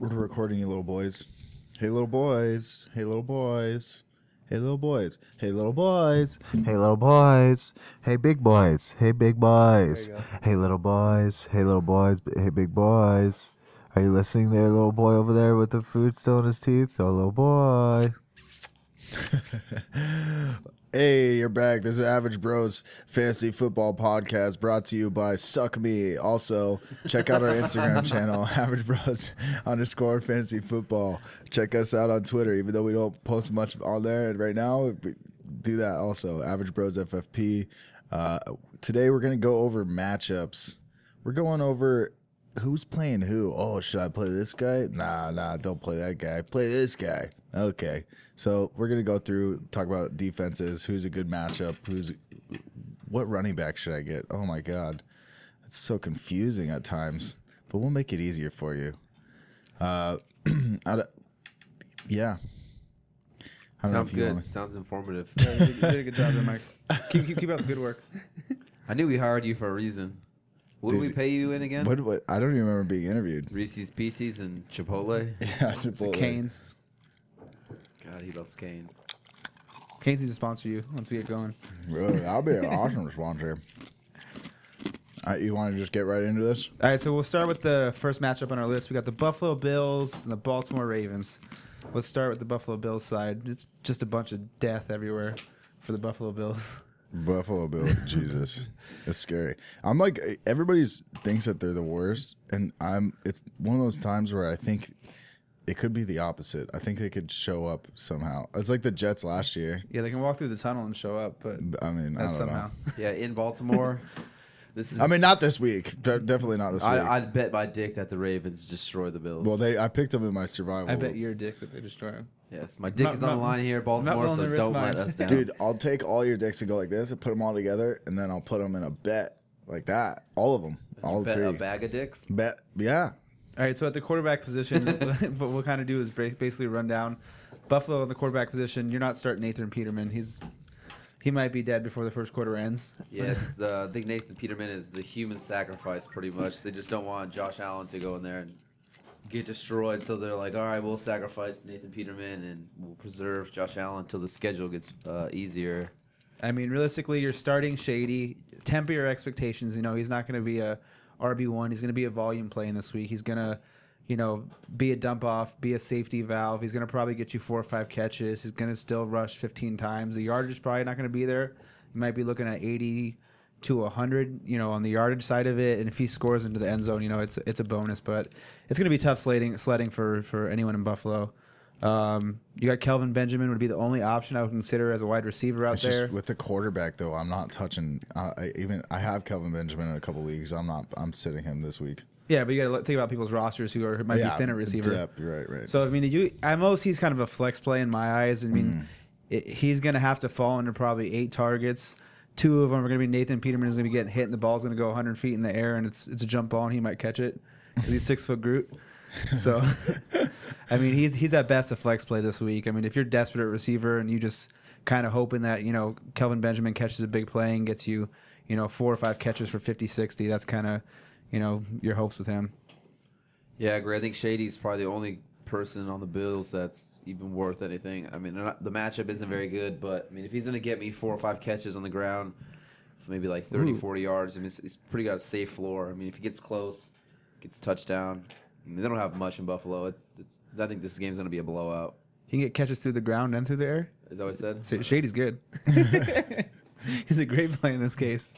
We're recording, you little boys. Hey, little boys. Hey, little boys. Hey, little boys. Hey, little boys. Hey, little boys. Hey, big boys. Hey, big boys. There you go. Hey, little boys. Hey, little boys. Hey, big boys. Are you listening there, little boy over there with the food still in his teeth? Oh, little boy. Hey, you're back. This is Average Bros Fantasy Football Podcast brought to you by Suck Me. Also, check out our Instagram channel, Average Bros _ Fantasy Football. Check us out on Twitter, even though we don't post much on there right now. Do that also, Average Bros FFP. Today we're going to go over matchups. We're going over who's playing who. Oh, should I play this guy? Nah, don't play that guy. Play this guy. Okay. So we're going to go through, talk about defenses, who's a good matchup, what running back should I get? Oh, my God. It's so confusing at times, but we'll make it easier for you. Yeah. Sounds good. Sounds informative. Yeah, you did a good job there, Mike. Keep up the good work. I knew we hired you for a reason. What did we pay you in again? What? I don't even remember being interviewed. Reese's Pieces and Chipotle. Yeah, Chipotle. Canes. God, he loves Canes. Canes needs to sponsor you once we get going. Really, that'll be an awesome sponsor. You want to just get right into this? All right, so we'll start with the first matchup on our list. We got the Buffalo Bills and the Baltimore Ravens. Let's start with the Buffalo Bills side. It's just a bunch of death everywhere for the Buffalo Bills. Buffalo Bill, Jesus, it's scary. I'm like, everybody thinks that they're the worst, and it's one of those times where I think it could be the opposite. I think they could show up somehow. It's like the Jets last year. Yeah, they can walk through the tunnel and show up, but I mean, I don't somehow. know. Yeah, in Baltimore. I mean, not this week. Definitely not this week. I'd bet my dick that the Ravens destroy the Bills. Well, I picked them in my survival. I bet your dick that they destroy him. Yes, my dick is on the line here, Baltimore, willing so to risk don't let mine. us down. Dude, I'll take all your dicks and go like this and put them all together, and then I'll put them in a bet like that. All of them. All Bet three. a bag of dicks? Bet. Yeah. All right, so at the quarterback position, what we'll kind of do is basically run down Buffalo in the quarterback position. You're not starting Nathan Peterman. He might be dead before the first quarter ends. Yeah, I think Nathan Peterman is the human sacrifice pretty much. They just don't want Josh Allen to go in there and get destroyed, so they're like, all right, we'll sacrifice Nathan Peterman and we'll preserve Josh Allen until the schedule gets easier. I mean, realistically, you're starting Shady. Temper your expectations. You know, he's not going to be a RB1. He's going to be a volume play in this week. He's going to, be a dump off, be a safety valve. He's going to probably get you 4 or 5 catches. He's going to still rush 15 times. The yardage is probably not going to be there. You might be looking at 80 to 100, on the yardage side of it. And if he scores into the end zone, it's a bonus. But it's going to be tough sledding for anyone in Buffalo. You got Kelvin Benjamin would be the only option I would consider as a wide receiver out there. Just with the quarterback though, I'm not touching. I have Kelvin Benjamin in a couple leagues. I'm sitting him this week. Yeah, but you got to think about people's rosters who might be thinner receiver. Depth, right. So I mean, at most he's kind of a flex play in my eyes. I mean, he's going to have to fall under probably 8 targets. 2 of them are going to be Nathan Peterman is going to be getting hit, and the ball's going to go 100 feet in the air, and it's a jump ball, and he might catch it because he's 6-foot Groot. So, I mean, he's at best a flex play this week. I mean, if you're desperate at receiver and you just kind of hoping that Kelvin Benjamin catches a big play and gets you 4 or 5 catches for 50, 60, that's kind of your hopes with him. Yeah, I agree. I think Shady's probably the only person on the Bills that's even worth anything. I mean, the matchup isn't very good, but I mean, if he's going to get me 4 or 5 catches on the ground for maybe like 30, 40 yards, I mean, he's pretty got a safe floor. I mean, if he gets close, gets a touchdown. I mean, they don't have much in Buffalo. I think this game's going to be a blowout. He can get catches through the ground and through the air. Is that what I said? Shady's good. He's a great play in this case.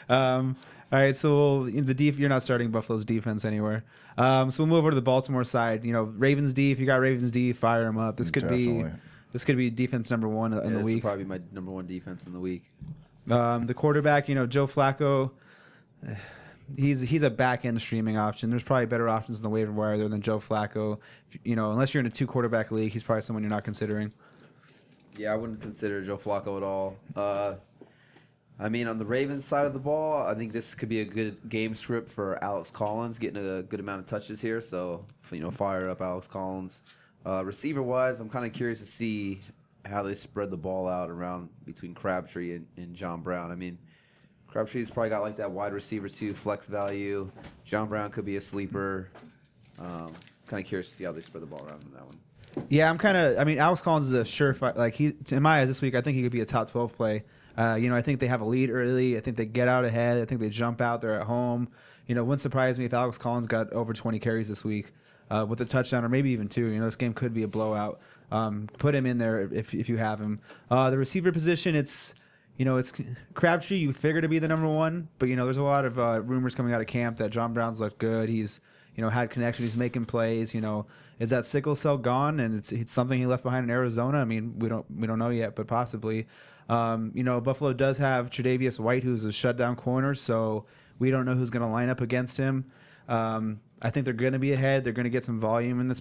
All right, so you're not starting Buffalo's defense anywhere. So we'll move over to the Baltimore side. Ravens D. If you got Ravens D, fire them up. This could be defense number 1 in the week. This will probably be my number 1 defense in the week. The quarterback, Joe Flacco. He's a back end streaming option. There's probably better options in the waiver wire there than Joe Flacco. Unless you're in a 2 quarterback league, he's probably someone you're not considering. Yeah, I wouldn't consider Joe Flacco at all. I mean, on the Ravens side of the ball, I think this could be a good game script for Alex Collins, getting a good amount of touches here. So, fire up Alex Collins. Receiver-wise, I'm kind of curious to see how they spread the ball out around between Crabtree and John Brown. I mean, Crabtree's probably got like that wide receiver too, flex value. John Brown could be a sleeper. kind of curious to see how they spread the ball around in that one. Yeah, I mean, Alex Collins is a surefire. Like in my eyes this week, I think he could be a top 12 play. I think they have a lead early. I think they get out ahead. I think they jump out. They're at home. Wouldn't surprise me if Alex Collins got over 20 carries this week with a touchdown or maybe even 2. This game could be a blowout. Put him in there if you have him. The receiver position, it's Crabtree. You figure to be the number 1, but there's a lot of rumors coming out of camp that John Brown's looked good. He's had connection. He's making plays. Is that sickle cell gone? And it's something he left behind in Arizona. I mean, we don't know yet, but possibly. Buffalo does have Tre'Davious White, who's a shutdown corner, so we don't know who's going to line up against him. I think they're going to be ahead. They're going to get some volume in this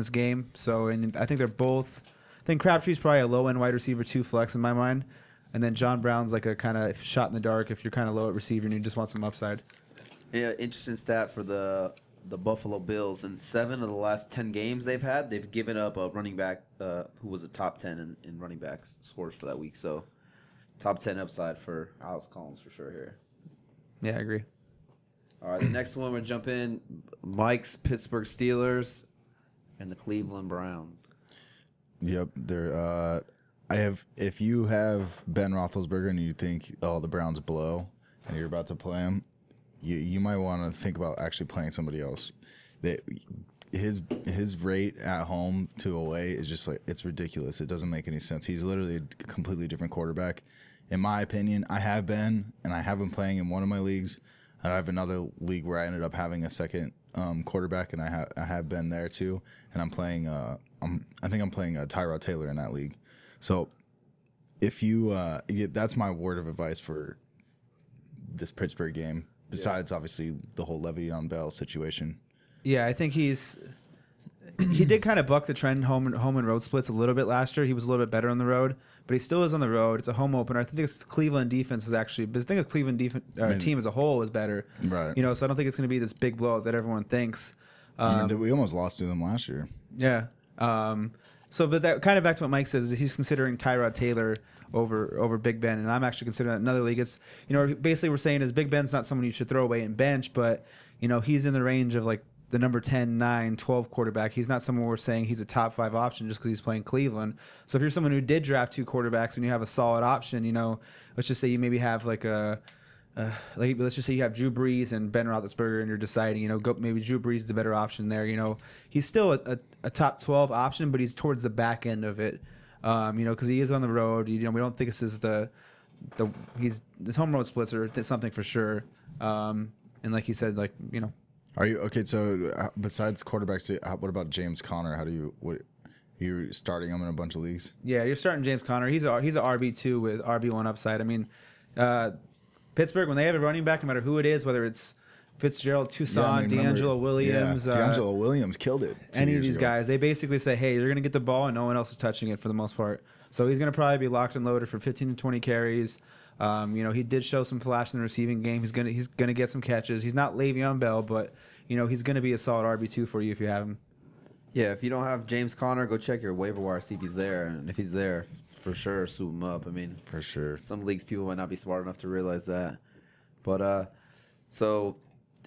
game. So, and I think they're both. I think Crabtree's probably a low end wide receiver 2 flex in my mind, and then John Brown's like a kind of shot in the dark if you're kind of low at receiver and you just want some upside. Yeah, interesting stat for the Buffalo Bills. In 7 of the last 10 games they've given up a running back who was a top 10 in running back scores for that week. So top 10 upside for Alex Collins for sure here. Yeah, I agree. All right, the next one we'll jump in. Mike's Pittsburgh Steelers and the Cleveland Browns. Yep, they're. If you have Ben Roethlisberger and you think, the Browns blow, and you're about to play him, you might want to think about actually playing somebody else. His rate at home to away is just it's ridiculous. It doesn't make any sense. He's literally a completely different quarterback. In my opinion, I have been playing in one of my leagues. And I have another league where I ended up having a second quarterback, and I have been there too. And I'm playing. I think I'm playing Tyrod Taylor in that league. So if you, that's my word of advice for this Pittsburgh game. Besides, obviously, the whole Le'Veon Bell situation. Yeah, I think he did kind of buck the trend home and road splits a little bit last year. He was a little bit better on the road, but he still is on the road. It's a home opener. I think this Cleveland defense is actually, but I think the Cleveland team as a whole is better. Right. So I don't think it's going to be this big blowout that everyone thinks. We almost lost to them last year. Yeah. But that kind of back to what Mike says is he's considering Tyrod Taylor over Big Ben, and I'm actually considering another league. It's basically we're saying is Big Ben's not someone you should throw away and bench, but he's in the range of like the number 10, 9, 12 quarterback. He's not someone we're saying he's a top 5 option just because he's playing Cleveland. So if you're someone who did draft 2 quarterbacks and you have a solid option, let's just say you maybe have let's just say you have Drew Brees and Ben Roethlisberger, and you're deciding, maybe Drew Brees is the better option there. He's still a top 12 option, but he's towards the back end of it. Because he is on the road. We don't think this is his home road splits are something for sure. And like he said, Are you okay? So besides quarterbacks, what about James Conner? You're starting him in a bunch of leagues? Yeah, you're starting James Conner. He's a RB2 with RB1 upside. I mean, Pittsburgh, when they have a running back, no matter who it is, whether it's Fitzgerald, Toussaint, D'Angelo Williams. D'Angelo Williams killed it. Any of these guys, they basically say, hey, you're going to get the ball and no one else is touching it for the most part. So he's going to probably be locked and loaded for 15 to 20 carries. He did show some flash in the receiving game. He's gonna get some catches. He's not Le'Veon Bell, but he's gonna be a solid RB2 for you if you have him. Yeah, if you don't have James Conner, go check your waiver wire, see if he's there, and if he's there, for sure, swoop him up. I mean, for sure. Some leagues people might not be smart enough to realize that, but so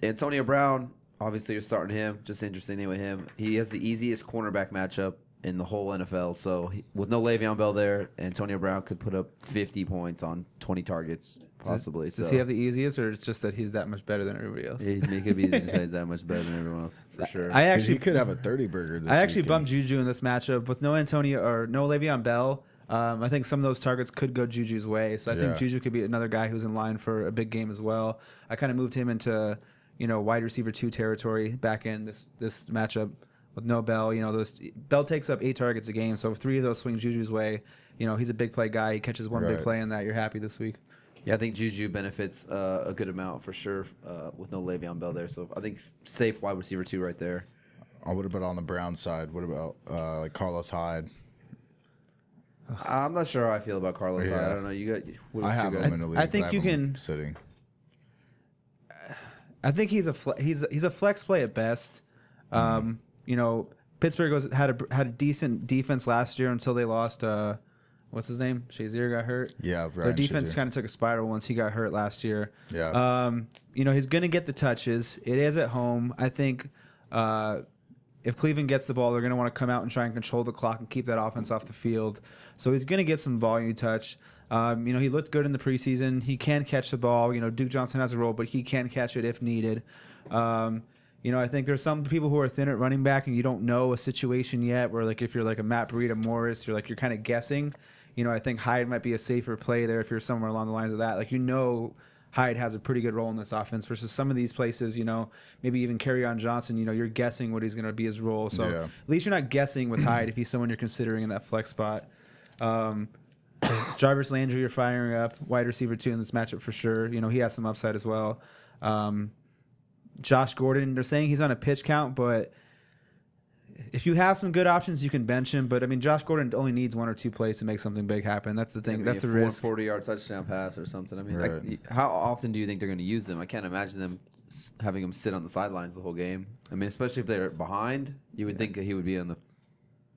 Antonio Brown, obviously you're starting him. Just interesting thing with him, he has the easiest cornerback matchup in the whole NFL. So with no Le'Veon Bell there, Antonio Brown could put up 50 points on 20 targets, possibly. Does he have the easiest, or it's just that he's that much better than everybody else? He could be just that much better than everyone else, for sure. He could have a 30 burger this I actually weekend. bumped Juju in this matchup with no Antonio or no Le'Veon Bell. I think some of those targets could go Juju's way. So I think Juju could be another guy who's in line for a big game as well. I kind of moved him into wide receiver 2 territory back in this matchup. With no Bell, Bell takes up 8 targets a game, so if 3 of those swing Juju's way, he's a big play guy. He catches one big play in that. You're happy this week. Yeah, I think Juju benefits a good amount for sure with no Le'Veon Bell there. So I think safe wide receiver 2 right there. What about on the Brown side? What about like Carlos Hyde? I'm not sure how I feel about Carlos Hyde. I don't know. I have him in a league. I think you can sitting. I think he's a flex play at best. Pittsburgh had a decent defense last year until they lost. What's his name? Shazier got hurt. Yeah, right. Their defense kind of took a spiral once he got hurt last year. Yeah. He's going to get the touches. It is at home. I think if Cleveland gets the ball, they're going to want to come out and try and control the clock and keep that offense off the field. So he's going to get some volume touch. He looked good in the preseason. He can catch the ball. Duke Johnson has a role, but he can catch it if needed. I think there's some people who are thin at running back, and you don't know a situation yet where, like, if you're like a Matt Breida Morris, you're kind of guessing. I think Hyde might be a safer play there if you're somewhere along the lines of that. Like, Hyde has a pretty good role in this offense versus some of these places, maybe even Kerryon Johnson, you're guessing what he's going to be his role. So at least you're not guessing with Hyde if he's someone you're considering in that flex spot. Jarvis Landry, you're firing up. Wide receiver 2 in this matchup for sure. He has some upside as well. Josh Gordon, they're saying he's on a pitch count, but if you have some good options, you can bench him. But, Josh Gordon only needs 1 or 2 plays to make something big happen. That's the thing. That's a risk. 40-yard touchdown pass or something. Right. How often do you think they're going to use them? I can't imagine them having him sit on the sidelines the whole game. Especially if they're behind, you would think that he would be on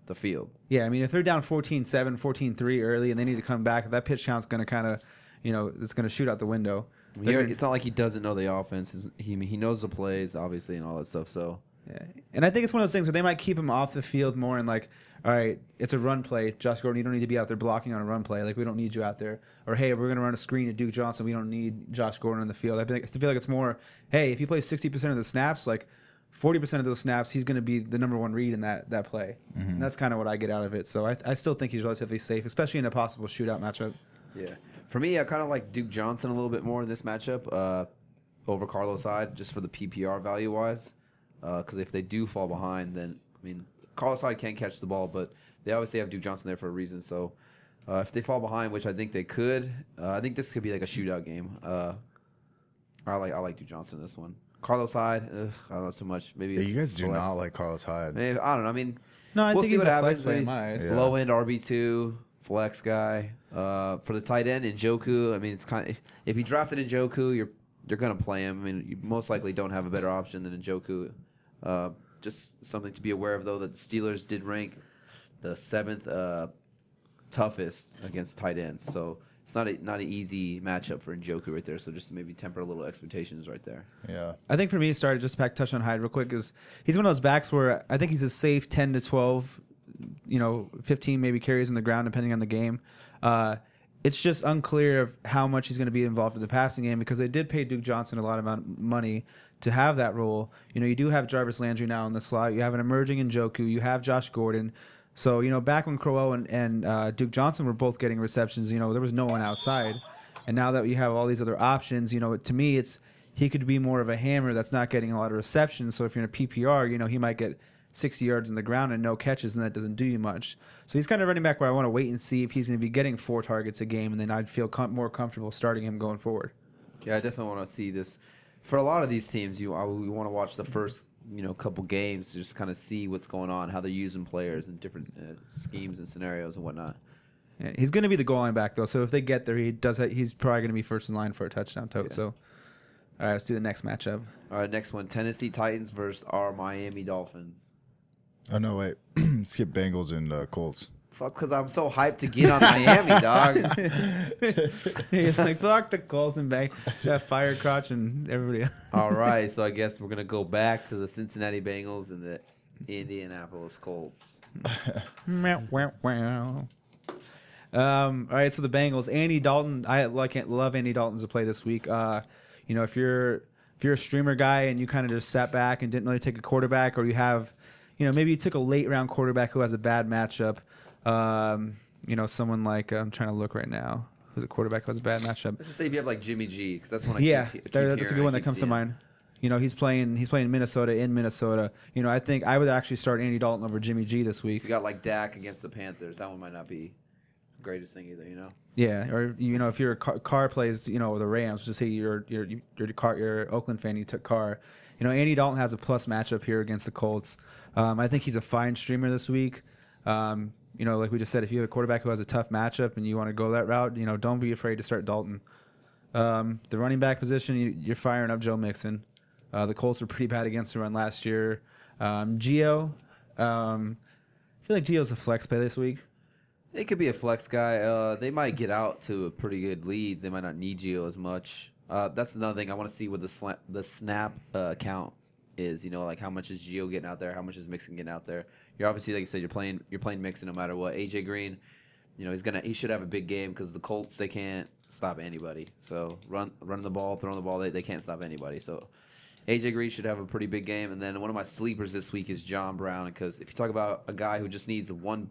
the field. Yeah, if they're down 14-7, 14-3 early and they need to come back, that pitch count's going to kind of, it's going to shoot out the window. It's not like he doesn't know the offense. He knows the plays, obviously, and all that stuff. So, yeah. And I think it's one of those things where they might keep him off the field more and like, all right, it's a run play. Josh Gordon, you don't need to be out there blocking on a run play. Like, we don't need you out there. Or, hey, we're going to run a screen to Duke Johnson. We don't need Josh Gordon on the field. I feel like it's more, hey, if he plays 60% of the snaps, like 40% of those snaps, he's going to be the number 1 read in that play. Mm-hmm. And that's kind of what I get out of it. So I still think he's relatively safe, especially in a possible shootout matchup. Yeah. For me, I kind of like Duke Johnson a little bit more in this matchup over Carlos Hyde, just for the PPR value-wise. Because if they do fall behind, then, Carlos Hyde can't catch the ball, but they obviously have Duke Johnson there for a reason. So if they fall behind, which I think they could, I think this could be like a shootout game. I like Duke Johnson in this one. Carlos Hyde, I don't know so much. Maybe you guys do not like Carlos Hyde. Maybe, I don't know. No, I we'll think see he's what a happens. flex play. He's low-end RB2. Flex guy for the tight end Njoku. It's kind of if you drafted Njoku, you're gonna play him. You most likely don't have a better option than Njoku. Just something to be aware of though, that the Steelers did rank the 7th toughest against tight ends. So it's not an easy matchup for Njoku right there. So just maybe temper a little expectations right there. Yeah, I think for me, just to touch on Hyde real quick, is he's one of those backs where I think he's a safe 10 to 12. 15 maybe carries in the ground depending on the game. It's just unclear of how much he's going to be involved in the passing game because they did pay Duke Johnson a lot of money to have that role. You do have Jarvis Landry now in the slot. You have an emerging Njoku. You have Josh Gordon. So, back when Crowell and Duke Johnson were both getting receptions, there was no one outside. And now that you have all these other options, to me, he could be more of a hammer that's not getting a lot of receptions. So if you're in a PPR, he might get 60 yards in the ground and no catches, and that doesn't do you much. So he's kind of running back where I want to wait and see if he's going to be getting 4 targets a game, and then I'd feel more comfortable starting him going forward. Yeah, I definitely want to see this. For a lot of these teams, we want to watch the first couple games to just kind of see what's going on, how they're using players in different schemes and scenarios and whatnot. Yeah, he's going to be the goal line back though, so if they get there, he's probably going to be first in line for a touchdown tote. Yeah. So, all right, let's do the next matchup. All right, next one: Tennessee Titans versus our Miami Dolphins. Oh, no, wait. Skip Bengals and Colts. Fuck, because I'm so hyped to get on Miami, dog. He's like, fuck the Colts and Bang. That fire crotch and everybody. All right, so I guess we're going to go back to the Cincinnati Bengals and the Indianapolis Colts. All right, so the Bengals. Andy Dalton. I love Andy Dalton as a play this week. If you're a streamer guy and you kind of just sat back and didn't really take a quarterback, or you have maybe you took a late round quarterback who has a bad matchup. Someone like I'm trying to look right now. Who's a quarterback who has a bad matchup? Let's just say if you have like Jimmy G, because that's one. That's a good one that comes to mind. He's playing Minnesota in Minnesota. I think I would actually start Andy Dalton over Jimmy G this weweek. If you got like Dak against the Panthers, that one might not be the greatest thing either. Yeah, or if your Carr plays, the Rams, just say you're Oakland fan, you took Carr. Andy Dalton has a plus matchup here against the Colts. I think he's a fine streamer this week. Like we just said, if you have a quarterback who has a tough matchup and you want to go that route, don't be afraid to start Dalton. The running back position, you're firing up Joe Mixon. The Colts were pretty bad against the run last year. Gio, I feel like Gio's a flex play this week. It could be a flex guy. They might get out to a pretty good lead. They might not need Gio as much. That's another thing I want to see with the snap count is. You know, like how much is Gio getting out there? How much is Mixon getting out there? You're obviously, like you said, you're playing Mixon no matter what. AJ Green, you know, he should have a big game because the Colts, they can't stop anybody. So running the ball, throwing the ball, they can't stop anybody. So AJ Green should have a pretty big game. And then one of my sleepers this week is John Brown, because if you talk about a guy who just needs one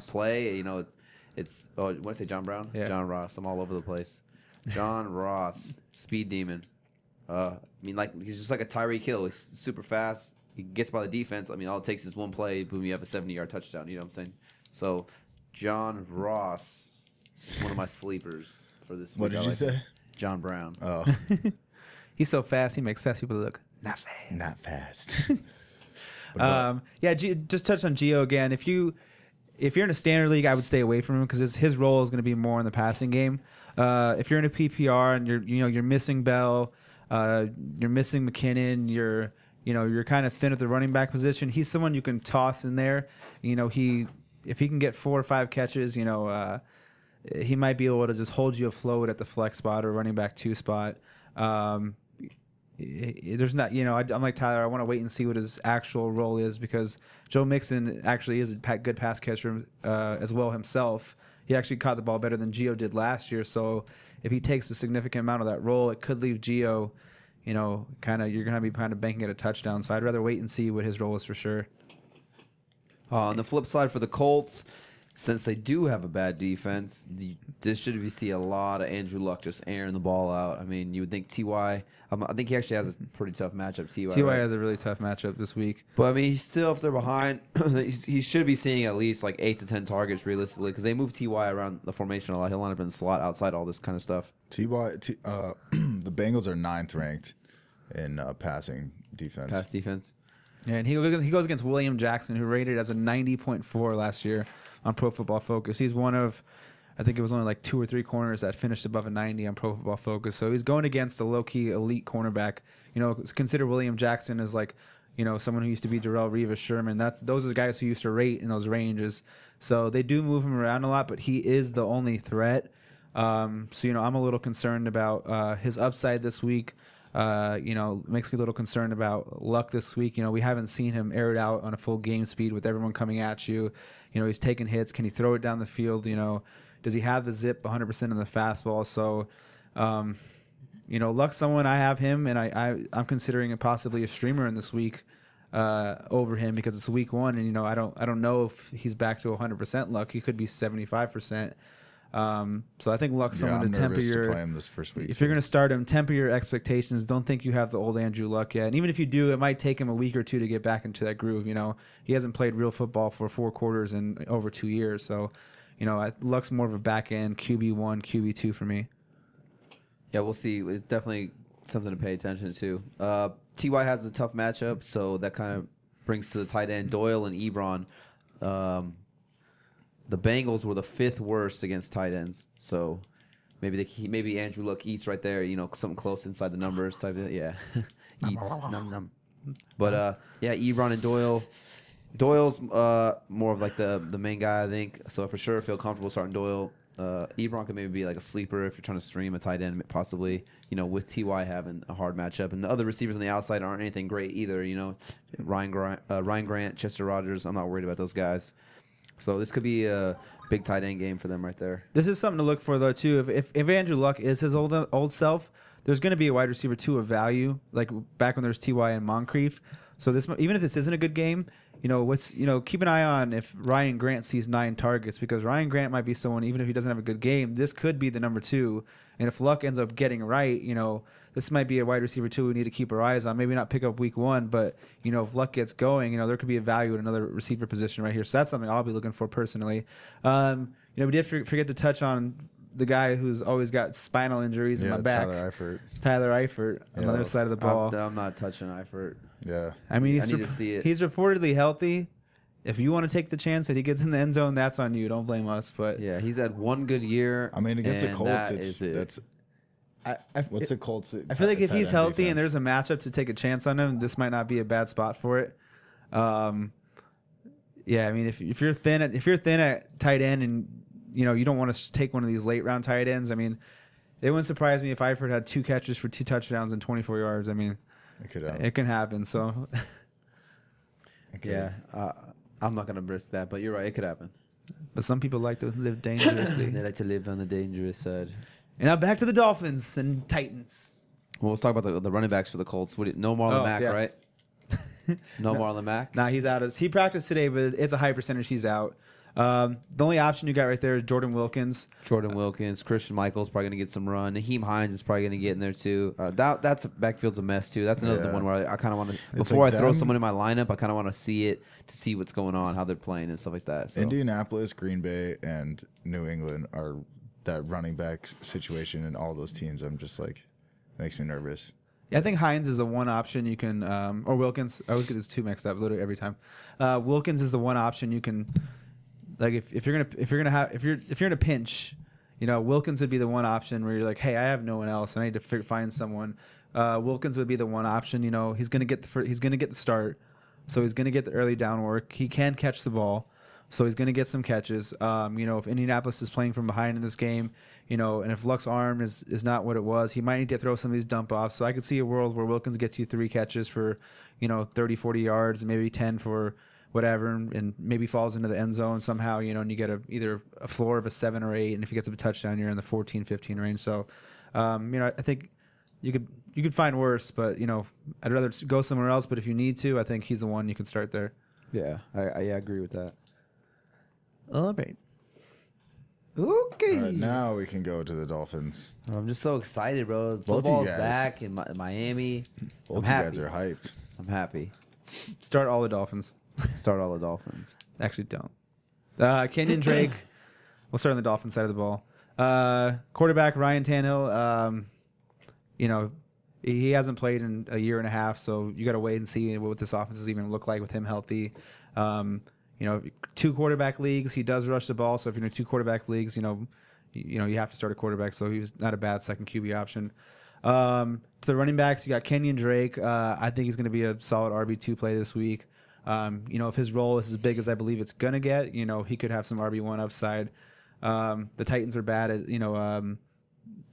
play, you know, it's what did I say, John Brown? Yeah. John Ross. I'm all over the place. John Ross, speed demon. I mean, like, he's just like a Tyreek Hill. He's super fast. He gets by the defense. I mean, all it takes is one play, boom, you have a 70-yard touchdown. You know what I'm saying? So, John Ross, one of my sleepers for this week. What did you say? John Brown. Oh, He's so fast. He makes fast people look not fast. not fast. What Just touch on Gio again. If you're in a standard league, I would stay away from him because his role is going to be more in the passing game. If you're in a PPR and you're missing Bell, you're missing McKinnon, you're kind of thin at the running back position. He's someone you can toss in there. You know, if he can get 4 or 5 catches, you know, he might be able to just hold you afloat at the flex spot or running back 2 spot. There's not, you know, I'm like Tyler. I want to wait and see what his actual role is because Joe Mixon actually is a good pass catcher as well himself. He actually caught the ball better than Gio did last year. So if he takes a significant amount of that role, it could leave Gio, you know, you're going to be kind of banking at a touchdown. So I'd rather wait and see what his role is for sure. On the flip side for the Colts, since they do have a bad defense, this should we see a lot of Andrew Luck just airing the ball out. I mean, you would think T.Y. I think he actually has a pretty tough matchup. T.Y. Right? Has a really tough matchup this week. But I mean, he's still, if they're behind, he should be seeing at least like 8 to 10 targets realistically because they move T.Y. around the formation a lot. He'll end up in the slot outside all this kind of stuff. the Bengals are 9th ranked in passing defense. Pass defense. Yeah, and he goes against William Jackson, who rated as a 90.4 last year on Pro Football Focus. He's one of, I think it was only like 2 or 3 corners that finished above a 90 on Pro Football Focus. So he's going against a low-key elite cornerback. You know, consider William Jackson as like, you know, someone who used to be Darrelle Revis, Sherman. Those are the guys who used to rate in those ranges. So they do move him around a lot, but he is the only threat. So, you know, I'm a little concerned about his upside this week. You know, makes me a little concerned about Luck this week. You know, we haven't seen him air it out on a full game speed with everyone coming at you. You know, he's taking hits. Can he throw it down the field? You know, does he have the zip 100% in the fastball? So, you know, Luck's someone, I have him, and I'm considering possibly a streamer in this week over him because it's week 1, and you know, I don't know if he's back to 100% Luck. He could be 75%. So I think Luck's someone to temper your. To play him this first week. If you're going to start him, temper your expectations. Don't think you have the old Andrew Luck yet. And even if you do, it might take him a week or 2 to get back into that groove. You know, he hasn't played real football for 4 quarters in over 2 years. So, you know, Luck's more of a back end QB1, QB2 for me. Yeah, we'll see. It's definitely something to pay attention to. T.Y. has a tough matchup, so that kind of brings to the tight end Doyle and Ebron. The Bengals were the 5th worst against tight ends, so maybe Andrew Luck eats right there. You know, something close inside the numbers type of, yeah, eats. Num num. But yeah, Ebron and Doyle. Doyle's more of like the main guy, I think. So for sure, feel comfortable starting Doyle. Ebron could maybe be like a sleeper if you're trying to stream a tight end, possibly. You know, with Ty having a hard matchup, and the other receivers on the outside aren't anything great either. You know, Ryan Grant, Chester Rogers. I'm not worried about those guys. So this could be a big tight end game for them right there. This is something to look for though too. If Andrew Luck is his old self, there's going to be a wide receiver 2 of value, like back when there's Ty and Moncrief. So this, even if this isn't a good game, you know, keep an eye on if Ryan Grant sees 9 targets, because Ryan Grant might be someone, even if he doesn't have a good game, this could be the number 2. And if Luck ends up getting right, you know, this might be a wide receiver 2 we need to keep our eyes on. Maybe not pick up week 1, but, you know, if Luck gets going, you know, there could be a value at another receiver position right here. So that's something I'll be looking for personally. You know, we did forget to touch on the guy who's always got spinal injuries in my back. Tyler Eifert on the other side of the ball. I'm not touching Eifert. Yeah. I mean, I need to see it. He's reportedly healthy. If you want to take the chance that he gets in the end zone, that's on you. Don't blame us. But yeah, he's had 1 good year. I mean, against the Colts, what's the Colts? I feel like if he's healthy and there's a matchup to take a chance on him, this might not be a bad spot for it. Yeah, I mean, if you're thin at tight end and you know you don't want to take one of these late round tight ends, I mean, it wouldn't surprise me if Eifert had 2 catches for 2 touchdowns and 24 yards. I mean, It could it can happen. So Yeah, I'm not gonna risk that, but you're right. It could happen. but some people like to live dangerously. They like to live on the dangerous side. And now back to the Dolphins and Titans. Well, let's talk about the running backs for the Colts. No Marlon Mack, yeah. right? No Marlon Mack. Nah, he's out. He practiced today, but it's a high percentage he's out. The only option you got right there is Jordan Wilkins. Jordan Wilkins, Christian Michael's probably going to get some run. Naheem Hines is probably going to get in there too. That's backfield's a mess too. That's another one where I kind of want to before like I throw them. someone in my lineup, I kind of want to see it to see what's going on, how they're playing and stuff like that. So. Indianapolis, Green Bay, and New England are that running back situation in all those teams. I'm just like, makes me nervous. Yeah, I think Hines is the one option you can, or Wilkins. I always get these two mixed up, literally every time. Wilkins is the one option you can, like if you're in a pinch, you know, Wilkins would be the one option where you're like, hey, I have no one else. I need to find someone. Wilkins would be the one option. You know, he's gonna get the start, so he's gonna get the early down work. He can catch the ball, so he's gonna get some catches. You know, if Indianapolis is playing from behind in this game, you know, and if Luck's arm is not what it was, he might need to throw some of these dump offs. So I could see a world where Wilkins gets you 3 catches for, you know, 30, 40 yards, and maybe 10 for whatever, and maybe falls into the end zone somehow, you know, and you get either a floor of a 7 or 8, and if he gets a touchdown, you're in the 14, 15 range. So, you know, I think you could find worse, but, you know, I'd rather go somewhere else. But if you need to, I think he's the one you can start there. Yeah, I agree with that. All right. Okay. All right, now we can go to the Dolphins. I'm just so excited, bro. Both of you Football's guys. back in Miami. Both I'm you happy. guys are hyped. I'm happy. Start all the Dolphins. Start all the Dolphins. Actually, don't. Kenyon Drake. We'll start on the Dolphins side of the ball. Quarterback Ryan Tannehill. You know, he hasn't played in a year and a half, so you got to wait and see what this offense is even look like with him healthy. You know, 2 quarterback leagues, he does rush the ball. So if you're in 2 quarterback leagues, you know, you have to start a quarterback. So he was not a bad second QB option. To the running backs, you got Kenyon Drake. I think he's going to be a solid RB2 play this week. You know, if his role is as big as I believe it's going to get, you know, he could have some RB1 upside. The Titans are bad at, you know,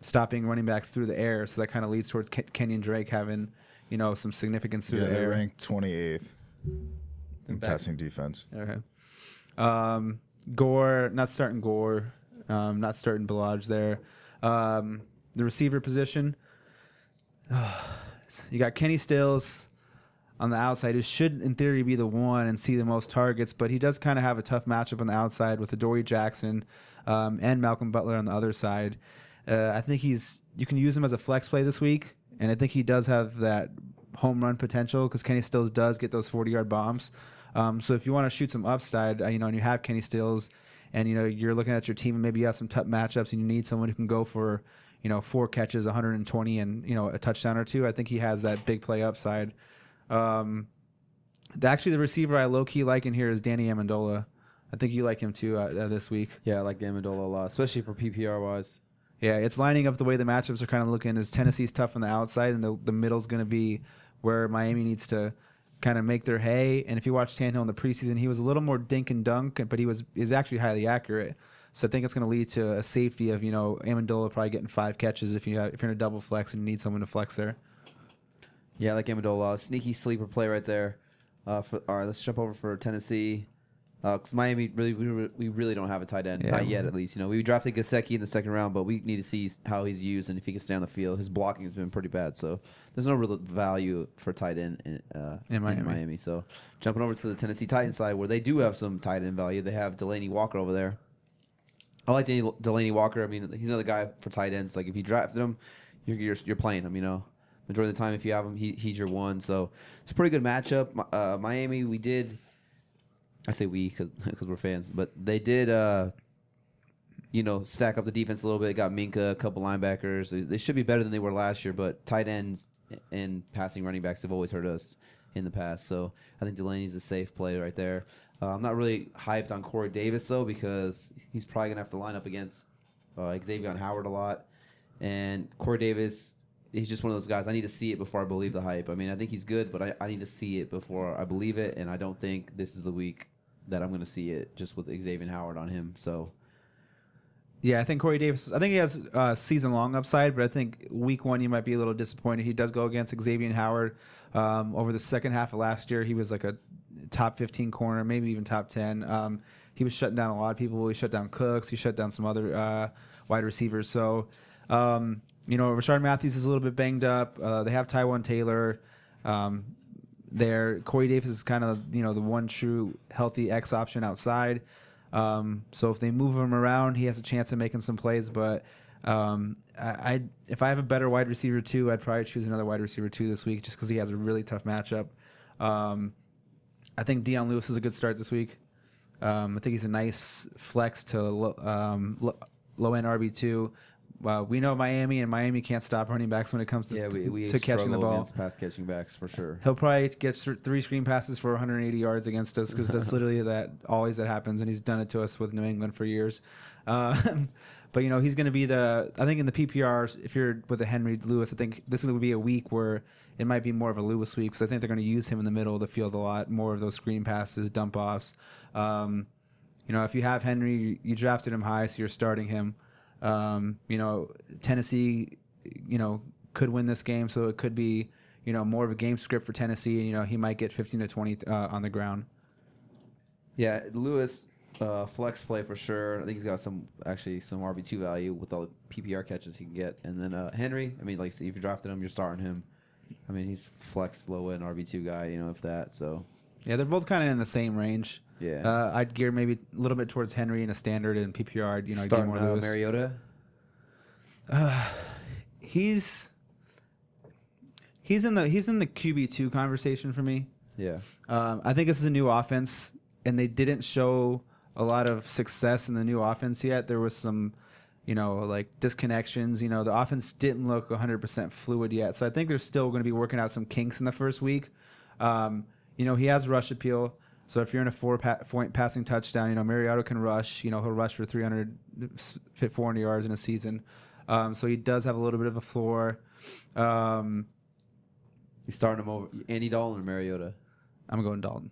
stopping running backs through the air. So that kind of leads towards Kenyon Drake having, you know, some significance through the They air. ranked 28th in passing defense. Okay. Gore, not starting Gore. Not starting Balaj there. The receiver position, you got Kenny Stills on the outside, who should, in theory, be the one and see the most targets, but he does kind of have a tough matchup on the outside with Adoree Jackson and Malcolm Butler on the other side. I think you can use him as a flex play this week, and I think he does have that home run potential because Kenny Stills does get those 40-yard bombs. So if you want to shoot some upside, you know, and you have Kenny Stills, and you know you're looking at your team and maybe you have some tough matchups and you need someone who can go for, you know, 4 catches, 120, and you know a touchdown or 2. I think he has that big play upside. Actually, the receiver I low key like in here is Danny Amendola. I think you like him too this week. Yeah, I like Amendola a lot, especially for PPR wise. Yeah, it's lining up the way the matchups are kind of looking. As Tennessee's tough on the outside, and the middle's going to be where Miami needs to kind of make their hay. And if you watch Tannehill in the preseason, he was a little more dink and dunk, but he was actually highly accurate. So I think it's going to lead to a safety of, you know, Amendola probably getting 5 catches if you're in a double flex and you need someone to flex there. Yeah, I like Amendola. Sneaky sleeper play right there. All right, let's jump over for Tennessee. Because Miami, we really don't have a tight end. Not yet, at least. You know, we drafted Gesicki in the 2nd round, but we need to see how he's used and if he can stay on the field. His blocking has been pretty bad, so there's no real value for tight end in Miami. So jumping over to the Tennessee Titans side, where they do have some tight end value. They have Delaney Walker over there. I like Delaney Walker. I mean, he's another guy for tight ends. Like if you drafted him, you're playing him. You know, majority of the time, if you have him, he's your one. So it's a pretty good matchup. Miami, we did. I say we because we're fans, but they did, you know, stack up the defense a little bit. Got Minka, a couple linebackers. They should be better than they were last year, but tight ends and passing running backs have always hurt us in the past. So I think Delaney's a safe play right there. I'm not really hyped on Corey Davis, though, because he's probably going to have to line up against Xavier Howard a lot. And Corey Davis, he's just one of those guys. I need to see it before I believe the hype. I mean, I think he's good, but I need to see it before I believe it, and I don't think this is the week that I'm going to see it just with Xavier Howard on him. So Yeah, I think Corey Davis. I think he has season-long upside, but I think week 1 you might be a little disappointed. He does go against Xavier Howard. Over the second half of last year, he was like a top 15 corner, maybe even top 10. He was shutting down a lot of people. He shut down Cooks. He shut down some other wide receivers. So, Rashard Matthews is a little bit banged up. They have Tywan Taylor there. Corey Davis is kind of the one true healthy X option outside. So if they move him around, he has a chance of making some plays. But if I have a better wide receiver 2, I'd probably choose another wide receiver 2 this week just because he has a really tough matchup. I think Deion Lewis is a good start this week. I think he's a nice flex to low-end RB2. We know Miami, and Miami can't stop running backs when it comes to, to catching the ball. Against pass catching backs for sure. He'll probably get 3 screen passes for 180 yards against us because that's literally always that happens, and he's done it to us with New England for years. But he's going to be I think in the PPRs, if you're with a Henry Lewis, I think this is going to be a week where it might be more of a Lewis week because I think they're going to use him in the middle of the field a lot, more of those screen passes, dump offs. If you have Henry, you drafted him high, so you're starting him. Tennessee, could win this game, so it could be, more of a game script for Tennessee. He might get 15 to 20 on the ground. Yeah, Lewis, flex play for sure. I think he's got some RB2 value with all the PPR catches he can get. And then Henry, if you drafted him, you're starting him. He's flex low end RB2 guy, if that. So yeah, they're both kind of in the same range. Yeah, I'd gear maybe a little bit towards Henry in a standard and PPR. Starting more Lewis. Mariota. He's in the QB2 conversation for me. Yeah. I think this is a new offense, and they didn't show a lot of success in the new offense yet. There was some, disconnections. The offense didn't look 100% fluid yet. So I think they're still going to be working out some kinks in the first week. He has rush appeal. So if you're in a 4-point passing touchdown, Mariota can rush. He'll rush for 400 yards in a season. So he does have a little bit of a floor. You starting him over Andy Dalton or Mariota? I'm going Dalton.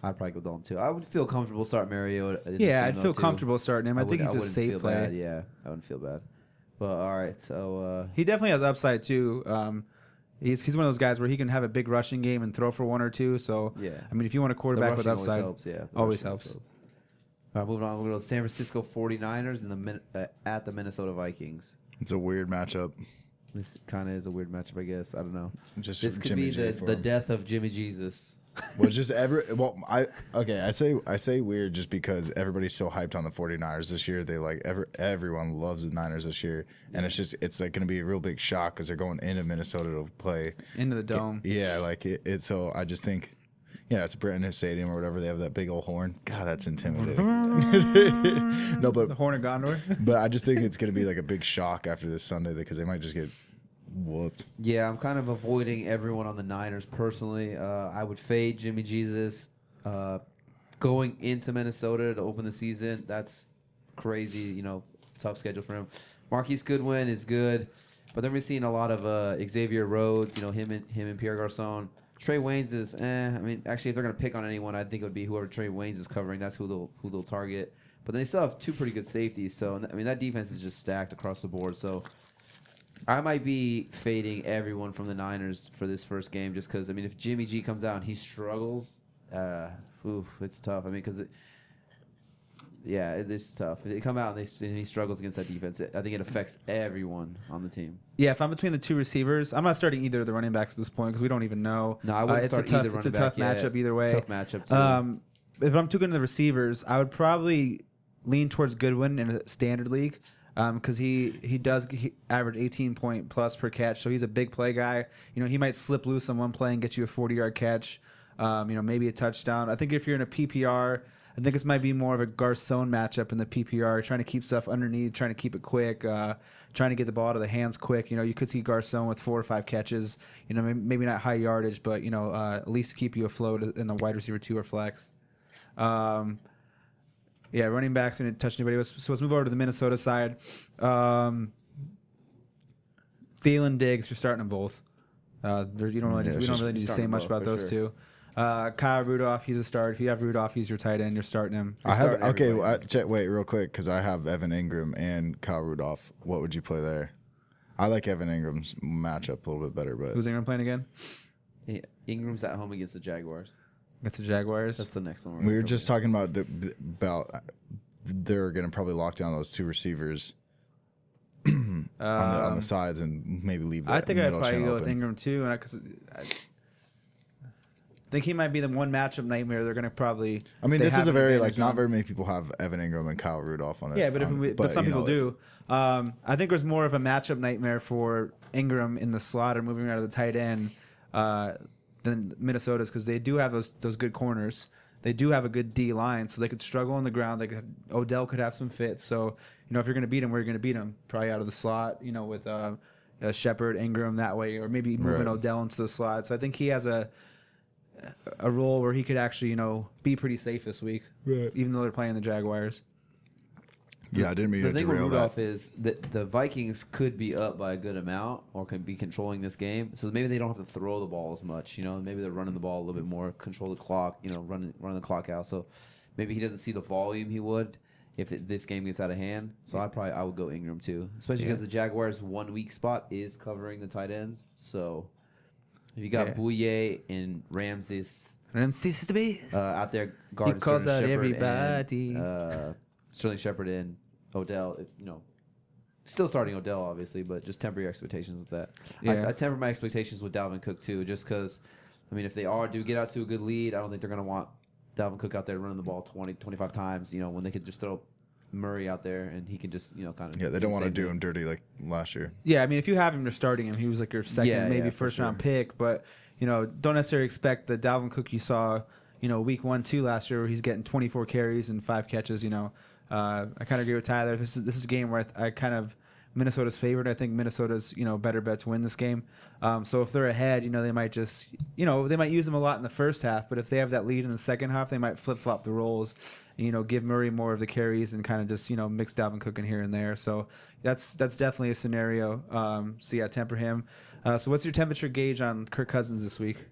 I'd probably go Dalton too. I would feel comfortable starting Mariota. I'd feel comfortable starting him. I think he's a safe play. Bad. Yeah, I wouldn't feel bad. But all right, so he definitely has upside too. He's one of those guys where he can have a big rushing game and throw for 1 or 2. So yeah, if you want a quarterback with upside, always helps. All right, moving on. We're going to the San Francisco 49ers and at the Minnesota Vikings. It's a weird matchup. This kind of is a weird matchup, I guess. I don't know. Just this could Jimmy be G the death of Jimmy Jesus. Well, just I say weird just because everybody's so hyped on the 49ers this year. They everyone loves the Niners this year, and it's going to be a real big shock because they're going into Minnesota to play into the dome. So I just think, it's Brandon Stadium or whatever. They have that big old horn. God, that's intimidating. No, but the horn of Gondor. But I just think it's going to be like a big shock after this Sunday because they might just get whooped. Yeah, I'm kind of avoiding everyone on the Niners personally. I would fade Jimmy Jesus going into Minnesota to open the season. That's crazy, tough schedule for him. Marquise Goodwin is good, but then we're seeing a lot of Xavier Rhodes, him and Pierre Garçon. Trey Waynes is, actually, if they're going to pick on anyone, I think it would be whoever Trey Waynes is covering. That's who they'll target. But they still have 2 pretty good safeties. So, that defense is just stacked across the board. So, I might be fading everyone from the Niners for this first game just because, if Jimmy G comes out and he struggles, it's tough. Because it's tough. They come out and he struggles against that defense. I think it affects everyone on the team. Yeah, if I'm between the 2 receivers, I'm not starting either of the running backs at this point because we don't even know. No, I wouldn't start either running back. It's a tough matchup either way. Tough matchup, too. If I'm taking the receivers, I would probably lean towards Goodwin in a standard league because he does average 18 plus per catch, so he's a big play guy. He might slip loose on one play and get you a 40-yard catch, maybe a touchdown. I think if you're in a PPR, I think this might be more of a Garcon matchup in the PPR, trying to keep stuff underneath, trying to keep it quick, trying to get the ball out of the hands quick. You could see Garcon with 4 or 5 catches, maybe not high yardage, but, at least keep you afloat in the wide receiver 2 or flex. Running backs, we didn't touch anybody. So let's move over to the Minnesota side. Thielen, Diggs, you're starting them both. We don't really need to say much about those 2. Kyle Rudolph, he's a start. If you have Rudolph, he's your tight end. You're starting him. I have starting okay. everybody. Wait, real quick, because I have Evan Ingram and Kyle Rudolph. What would you play there? I like Evan Ingram's matchup a little bit better, but Who's Ingram playing again? Yeah, Ingram's at home against the Jaguars. Against the Jaguars. That's the next one. we were just talking about they're going to probably lock down those two receivers on the sides and maybe leave that I think I'd middle probably channel go with open. Ingram too, and I think he might be the one matchup nightmare. They're going to probably. I mean, they this have is a an very advantage not on. very many people have Evan Ingram and Kyle Rudolph on it. Yeah, but some you people know, do. I think there's more of a matchup nightmare for Ingram in the slot or moving out of the tight end than Minnesota's because they do have those good corners. They do have a good D line, so they could struggle on the ground. Odell could have some fits. So if you're going to beat him, where are you going to beat him? Probably out of the slot. With Shepard, Ingram that way, or maybe moving Right. Odell into the slot. So I think he has a role where he could actually be pretty safe this week, even though they're playing the Jaguars. Yeah, I didn't mean The to thing with derail Rudolph that. is that the Vikings could be up by a good amount or can be controlling this game. So maybe they don't have to throw the ball as much. Maybe they're running the ball a little bit more, control the clock. Running the clock out. So maybe he doesn't see the volume he would if this game gets out of hand. So I would go Ingram too, especially because the Jaguars' 1 weak spot is covering the tight ends. So if you got Bouye and Ramses Ramses the beast. out there guarding calls Sterling out Shepard everybody. and Sterling Shepard and Odell, still starting Odell, obviously, but just temper your expectations with that. Yeah. I temper my expectations with Dalvin Cook, too, just because, if they do get out to a good lead, I don't think they're going to want Dalvin Cook out there running the ball 20, 25 times, when they could just throw Murray out there and he can just, kind of. Yeah, they don't want to do him dirty like last year. Yeah, I mean, if you have him, you're starting him. He was like your second, maybe for first round sure. pick, but don't necessarily expect the Dalvin Cook you saw, week 1-2 last year, where he's getting 24 carries and 5 catches. I kind of agree with Tyler. This is a game where I kind of Minnesota's favored. I think Minnesota's better bet to win this game. So if they're ahead, they might just they might use them a lot in the first half, but if they have that lead in the second half, they might flip flop the roles. And, give Murray more of the carries and kind of just mix Dalvin Cook in here and there. So that's definitely a scenario. So yeah, temper him. So what's your temperature gauge on Kirk Cousins this week?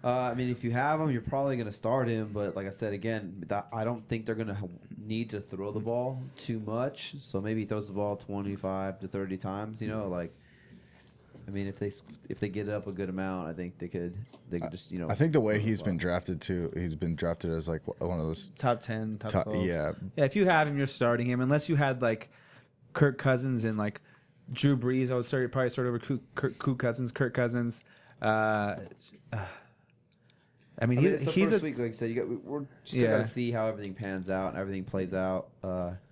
If you have him, you're probably going to start him. But like I said, again, I don't think they're going to need to throw the ball too much. So maybe he throws the ball 25 to 30 times. If they get it up a good amount, I think they could just I think the way he's been drafted too, he's been drafted as like one of those Top 10, top 12. yeah. Yeah, if you have him, you're starting him. Unless you had like Kirk Cousins and like Drew Brees, I would probably start over Kirk Cousins. it's the he's first a week, like I said. We're still got to see how everything pans out and everything plays out.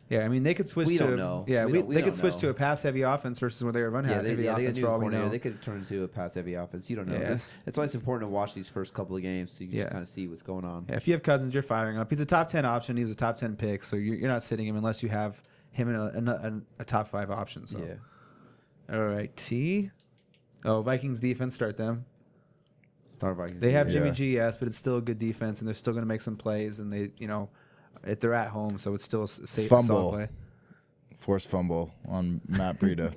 they could switch We to don't know. Yeah, We they don't could switch know. to a pass heavy offense versus when they were run heavy offense for all we know. They could turn into a pass heavy offense. You don't know. Yeah. That's why it's important to watch these first couple of games so you can just Yeah. kind of see what's going on. Yeah, if you have Cousins, you're firing up. He's a top 10 option. He was a top 10 pick, so you're not sitting him unless you have him in a top 5 option. So. Yeah. All right, T. Oh, Vikings defense, start them. Star Vikings. They have Yeah. Jimmy G, yes, but it's still a good defense, and they're still going to make some plays, and they're at home, so it's still a safe Fumble. solid play. Forced fumble on Matt Breida.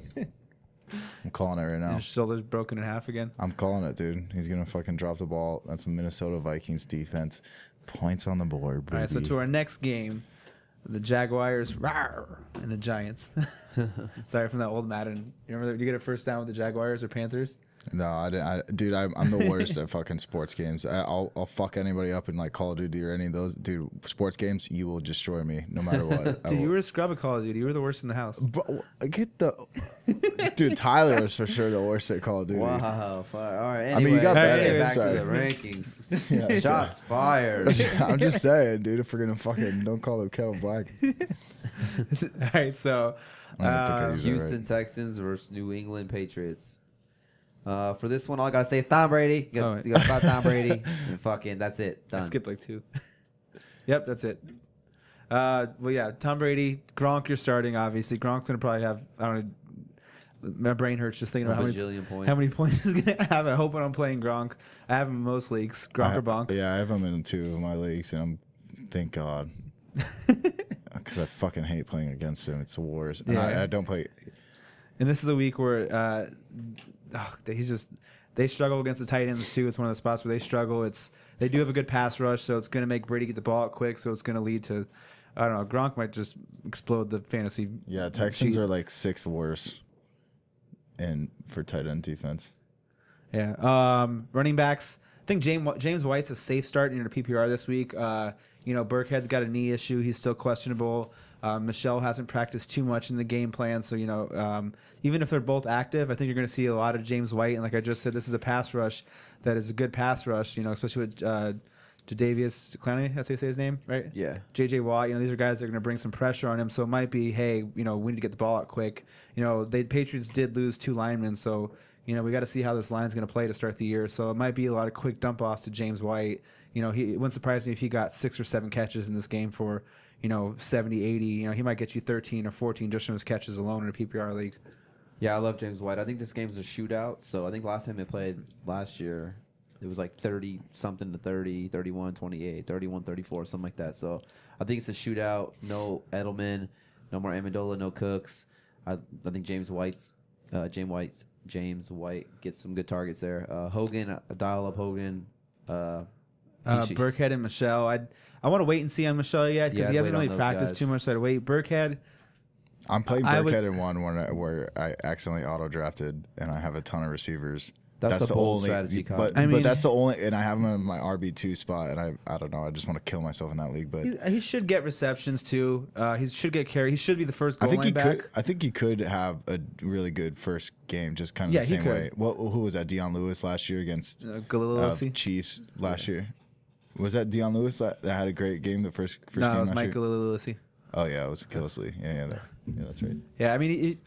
I'm calling it right And now. his shoulder's broken in half again. I'm calling it, dude. He's gonna fucking drop the ball. That's a Minnesota Vikings defense. Points on the board, baby. All right, so to our next game, the Jaguars rawr, and the Giants. Sorry, from that old Madden. You remember you get a first down with the Jaguars or Panthers? No, I didn't. Dude, I'm the worst at fucking sports games. I'll fuck anybody up in like Call of Duty or any of those. Dude, sports games, you will destroy me no matter what. Dude, you were a scrub at Call of Duty. You were the worst in the house. Bro, get the dude. Tyler was for sure the worst at Call of Duty. Wow, fire. All right. Anyway, I mean, you got better, let's get back sorry. to the rankings. Yeah, Shots fired. I'm just saying, dude. If we're gonna fucking don't call it Kettle Black. All right, so I don't think I used that Houston right. Texans versus New England Patriots. For this one, all I gotta say is Tom Brady. You Oh, gotta start Tom Brady, and fucking that's it. I Done. skipped like 2. Yep, that's it. Well, yeah, Tom Brady, Gronk, you're starting. Obviously, Gronk's gonna probably have. I don't know. My brain hurts just thinking A about bajillion points. how many points he's gonna have. I hope when I'm playing Gronk, I have him in most leagues. Gronk or Bonk. Yeah, I have him in 2 of my leagues, and thank God, because I fucking hate playing against him. It's the worst. And Yeah. I don't play. And this is a week where he's just they struggle against the tight ends too. It's one of the spots where they struggle. They do have a good pass rush, so it's going to make Brady get the ball out quick. So it's going to lead to, I don't know, Gronk might just explode the fantasy. Yeah, Texans are like 6th worst for tight end defense. Yeah. Running backs. I think James White's a safe start in your PPR this week. Burkhead's got a knee issue. He's still questionable. Michelle hasn't practiced too much in the game plan. So, even if they're both active, I think you're going to see a lot of James White. And like I just said, this is a pass rush that is a good pass rush, especially with Jadavius Clowney, that's how you say his name, right? Yeah. J.J. Watt, these are guys that are going to bring some pressure on him. So it might be, hey, we need to get the ball out quick. The Patriots did lose 2 linemen. So, we got to see how this line's going to play to start the year. So it might be a lot of quick dump offs to James White. It wouldn't surprise me if he got 6 or 7 catches in this game for, 70, 80. He might get you 13 or 14 just from his catches alone in a PPR league. Yeah, I love James White. I think this game's a shootout. So I think last time they played last year, it was like 30-something to 30, 31-28, 31-34, something like that. So I think it's a shootout. No Edelman, no more Amendola, no Cooks. I think James White gets some good targets there. Hogan, dial up Hogan. Burkhead and Michelle. I want to wait and see on Michelle yet because he hasn't really practiced too much. So I'd wait. Burkhead. I'm playing Burkhead in one where I accidentally auto drafted and I have a ton of receivers. That's the only strategy. But that's the only, and I have him in my RB2 spot, and I don't know. I just want to kill myself in that league. But he should get receptions too. He should get carry. He should be the first goal line back. I think he could have a really good first game, just kind of the same way. Who was that? Dion Lewis last year against Chiefs last year. Was that Dion Lewis that had a great game the first game last year? No, it was Michael Lewis. Oh yeah, it was Gillisley. Yeah, that's right. Yeah, I mean,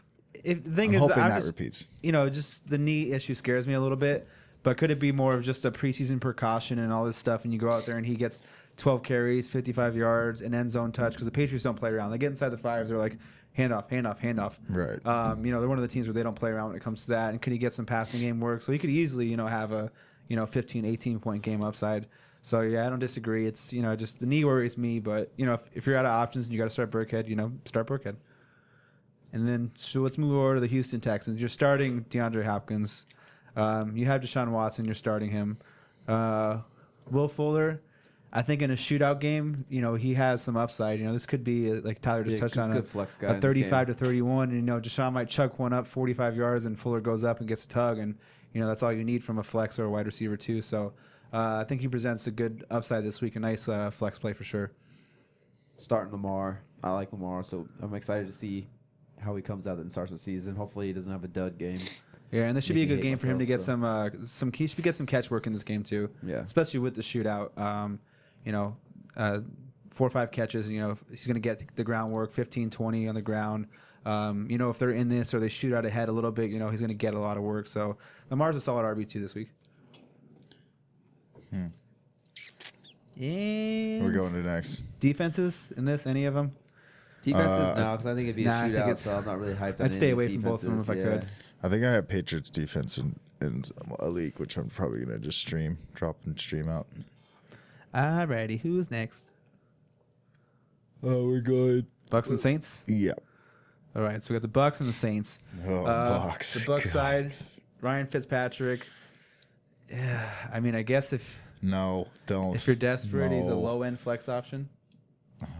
the thing is, hoping that repeats. Just the knee issue scares me a little bit. But could it be more of just a preseason precaution and all this stuff, and you go out there and he gets 12 carries, 55 yards, an end zone touch? Because the Patriots don't play around. They get inside the 5, they're like, handoff. Right. They're one of the teams where they don't play around when it comes to that. And could he get some passing game work? So he could easily, have a 15, 18 point game upside. So yeah, I don't disagree. It's just the knee worries me, but if you're out of options and you got to start Burkhead, start Burkhead. And then so let's move over to the Houston Texans. You're starting DeAndre Hopkins. You have Deshaun Watson. You're starting him. Will Fuller, I think in a shootout game, he has some upside. This could be like Tyler just touched on a flex guy a 35 to 31, and Deshaun might chuck one up 45 yards, and Fuller goes up and gets a tug, and that's all you need from a flex or a wide receiver too. So. I think he presents a good upside this week, a nice flex play for sure. Starting Lamar. I like Lamar, so I'm excited to see how he comes out and starts the season. Hopefully he doesn't have a dud game. Yeah, and this should be a good game for him to get some he should get some catch work in this game too. Yeah. Especially with the shootout. 4 or 5 catches, he's going to get the groundwork, 15, 20 on the ground. If they're in this or they shoot out ahead a little bit, he's going to get a lot of work. So Lamar's a solid RB2 this week. And we're going to next. Defenses in this, any of them? Defenses, no, because I think it'd be a shootout, so I'm not really hyped on I'd stay away from both of them if I could. I think I have Patriots defense in a league, which I'm probably going to just drop and stream out. Alrighty, who's next? We're good. Bucks and Saints? Yeah. All right, so we got the Bucks and the Saints. Bucks. The Bucks side, Ryan Fitzpatrick. Yeah, I mean, I guess if you're desperate, he's a low end flex option.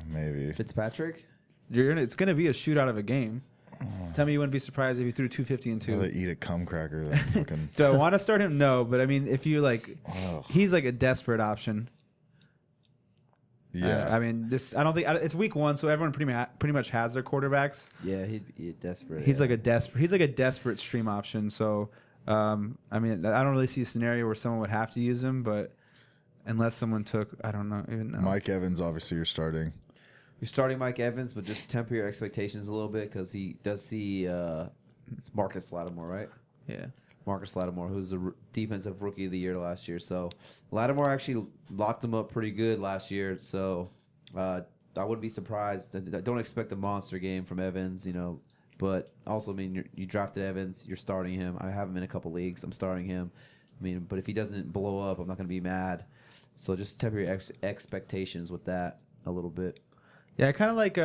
Maybe Fitzpatrick. It's going to be a shootout of a game. Tell me you wouldn't be surprised if he threw 250 and 2. I'd eat a cum cracker. That fucking. Do I want to start him? No, but I mean, if you he's like a desperate option. Yeah, I mean, I don't think it's week 1, so everyone pretty much has their quarterbacks. Yeah, he'd be desperate. He's like a desperate stream option. So. I mean, I don't really see a scenario where someone would have to use him, but unless someone took, I don't know. Even know. Mike Evans, obviously, you're starting. You're starting Mike Evans, but just temper your expectations a little bit because he does see it's Marcus Lattimore, right? Yeah. Marcus Lattimore, who's the defensive rookie of the year last year. So Lattimore actually locked him up pretty good last year. So I wouldn't be surprised. I don't expect a monster game from Evans, But also, I mean, you drafted Evans. You're starting him. I have him in a couple leagues. I'm starting him. I mean, but if he doesn't blow up, I'm not going to be mad. So just temper your expectations with that a little bit. Yeah, I kind of like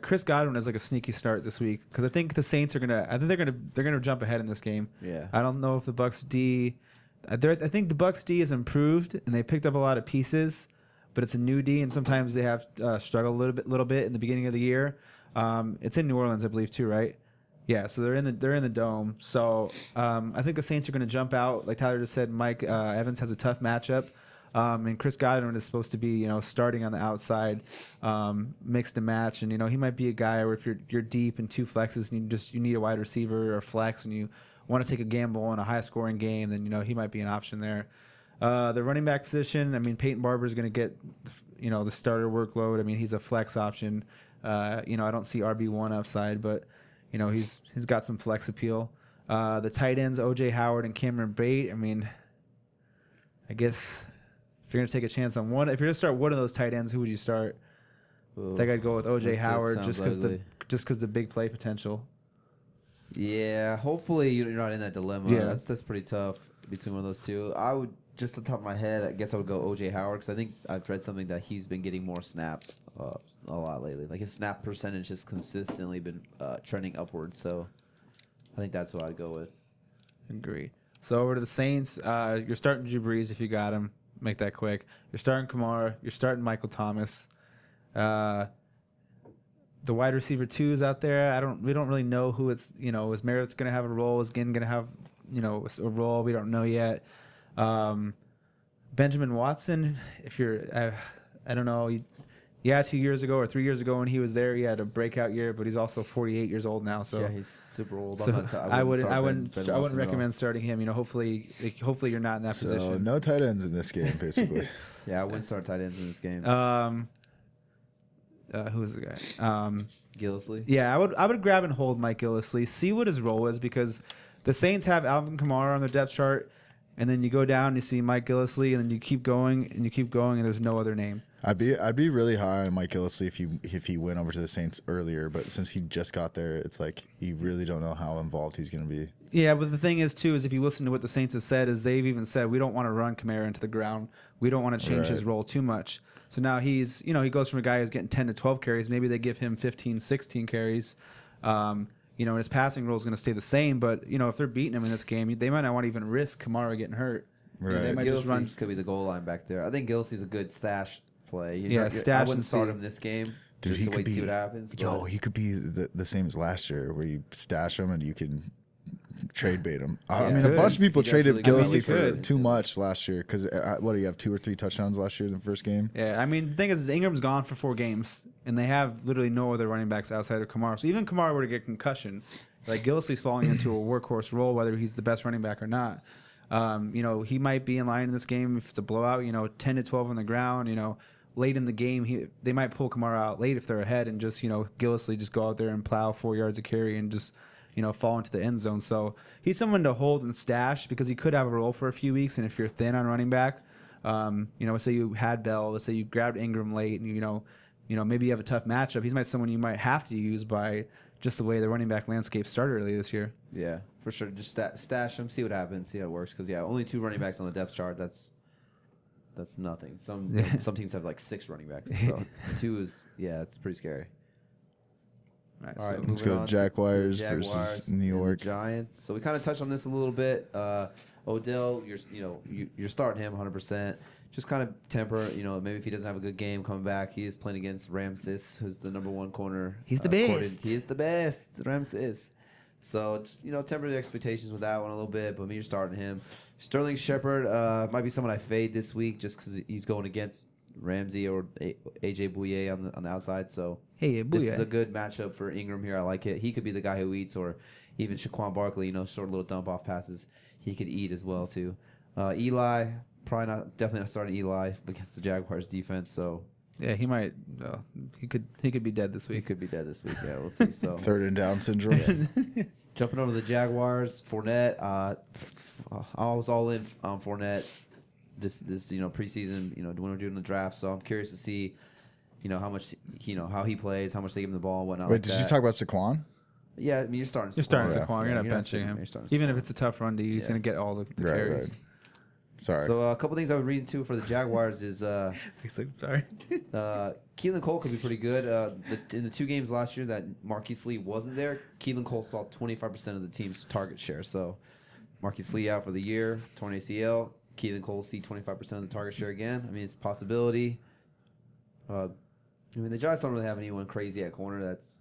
Chris Godwin has like a sneaky start this week because I think the Saints are gonna. I think they're gonna jump ahead in this game. Yeah. I don't know if the Bucks D. I think the Bucks D is improved and they picked up a lot of pieces, but it's a new D and sometimes they have struggled a little bit in the beginning of the year. It's in New Orleans, I believe, too, right? Yeah, so they're in the dome. So I think the Saints are going to jump out. Like Tyler just said, Mike Evans has a tough matchup. And Chris Godwin is supposed to be, starting on the outside, mixed and match. And, he might be a guy where if you're deep in 2 flexes and you need a wide receiver or flex and you want to take a gamble on a high-scoring game, then, he might be an option there. The running back position, I mean, Peyton Barber is going to get, the starter workload. I mean, he's a flex option. I don't see RB1 upside, but, he's got some flex appeal. The tight ends, O.J. Howard and Cameron Brate, I mean, I guess if you're going to take a chance on one, if you're going to start one of those tight ends, who would you start? Ooh, I think I'd go with O.J. Howard just because the big play potential. Yeah, hopefully you're not in that dilemma. Yeah. That's pretty tough between one of those two. I would, just on top of my head, I guess I would go O.J. Howard because I think I've read something that he's been getting more snaps a lot lately. Like his snap percentage has consistently been trending upwards. So I think that's what I'd go with. Agree. So over to the Saints. You're starting Drew Brees if you got him. Make that quick. You're starting Kamara. You're starting Michael Thomas. The wide receiver 2s out there. We don't really know who it's. Is Meredith going to have a role? Is Ginn going to have a role? We don't know yet. Benjamin Watson. If you're, I don't know. 2 years ago or 3 years ago when he was there, he had a breakout year, but he's also 48 years old now. So yeah, he's super old. So I wouldn't recommend at starting him. Hopefully you're not in that So position. no tight ends in this game, basically. all. Yeah, I wouldn't start tight ends in this game. Who is the guy? Gillisley. Yeah, I would grab and hold Mike Gillisley, see what his role is, because the Saints have Alvin Kamara on their depth chart, and then you go down and you see Mike Gillisley, and then you keep going and there's no other name. I'd be really high on Mike Gillisley if he went over to the Saints earlier, but since he just got there, it's like you really don't know how involved he's going to be. Yeah, but the thing is too is if you listen to what the Saints have said, is they've even said we don't want to run Kamara into the ground. We don't want to change his role too much. So now he's he goes from a guy who's getting 10 to 12 carries. Maybe they give him 15, 16 carries. And his passing role is going to stay the same. But if they're beating him in this game, they might not want to even risk Kamara getting hurt. Right. They might just run. Could be the goal line back there. I think Gillisley's a good stash play. Stash I wouldn't and start see. him this game. Dude, just he to could wait be. to see what happens. He could be the same as last year, where you stash him and you can trade bait him. I mean, a bunch of people traded Gillisley for too much last year because what do you have 2 or 3 touchdowns last year in the first game? Yeah, I mean, the thing is Ingram's gone for 4 games, and they have literally no other running backs outside of Kamara. So even Kamara were to get concussion, like Gillisley's falling into a workhorse role, whether he's the best running back or not. He might be in line in this game if it's a blowout. 10 to 12 on the ground. Late in the game, they might pull Kamara out late if they're ahead, and just Gillisley just go out there and plow 4 yards of carry and just fall into the end zone. So he's someone to hold and stash because he could have a role for a few weeks. And if you're thin on running back, let's say you had Bell, let's say you grabbed Ingram late, and maybe you have a tough matchup. He's someone you might have to use by just the way the running back landscape started earlier this year. Yeah, for sure. Just stash him, see what happens, see how it works. Because only 2 running backs on the depth chart. That's nothing. Some teams have like 6 running backs. So 2 is it's pretty scary. All right, Let's go Jaguars versus New York Giants. So we kind of touched on this a little bit. Odell, you're starting him 100%. Just kind of temper, maybe if he doesn't have a good game coming back. He is playing against Ramses, who's the #1 corner. He's the best. He is the best. Ramses. So just temper the expectations with that one a little bit. But you're starting him. Sterling Shepard might be someone I fade this week just because he's going against Ramsey or AJ Bouye on the outside. So this is a good matchup for Ingram here. I like it. He could be the guy who eats, or even Shaquan Barkley, short little dump off passes. He could eat as well too. Eli, definitely not starting Eli against the Jaguars defense. So yeah, he might. He could be dead this week. He could be dead this week. Yeah, we'll see. So 3rd and down syndrome. Jumping over the Jaguars, Fournette. I was all in on Fournette this preseason. When we're doing the draft, so I'm curious to see how much how he plays, how much they give him the ball, and whatnot. Wait, did you talk about Saquon? Yeah, I mean you're starting. You're starting Saquon. You're not benching him. Even if it's a tough run to you, he's going to get all the carries. Right. Sorry. So a couple things I would read into for the Jaguars is He's like, sorry. Keelan Cole could be pretty good. In the 2 games last year that Marquise Lee wasn't there, Keelan Cole saw 25% of the team's target share. So Marquise Lee out for the year, torn ACL. Keelan Cole see 25% of the target share again. I mean, it's a possibility. I mean, the Giants don't really have anyone crazy at corner that's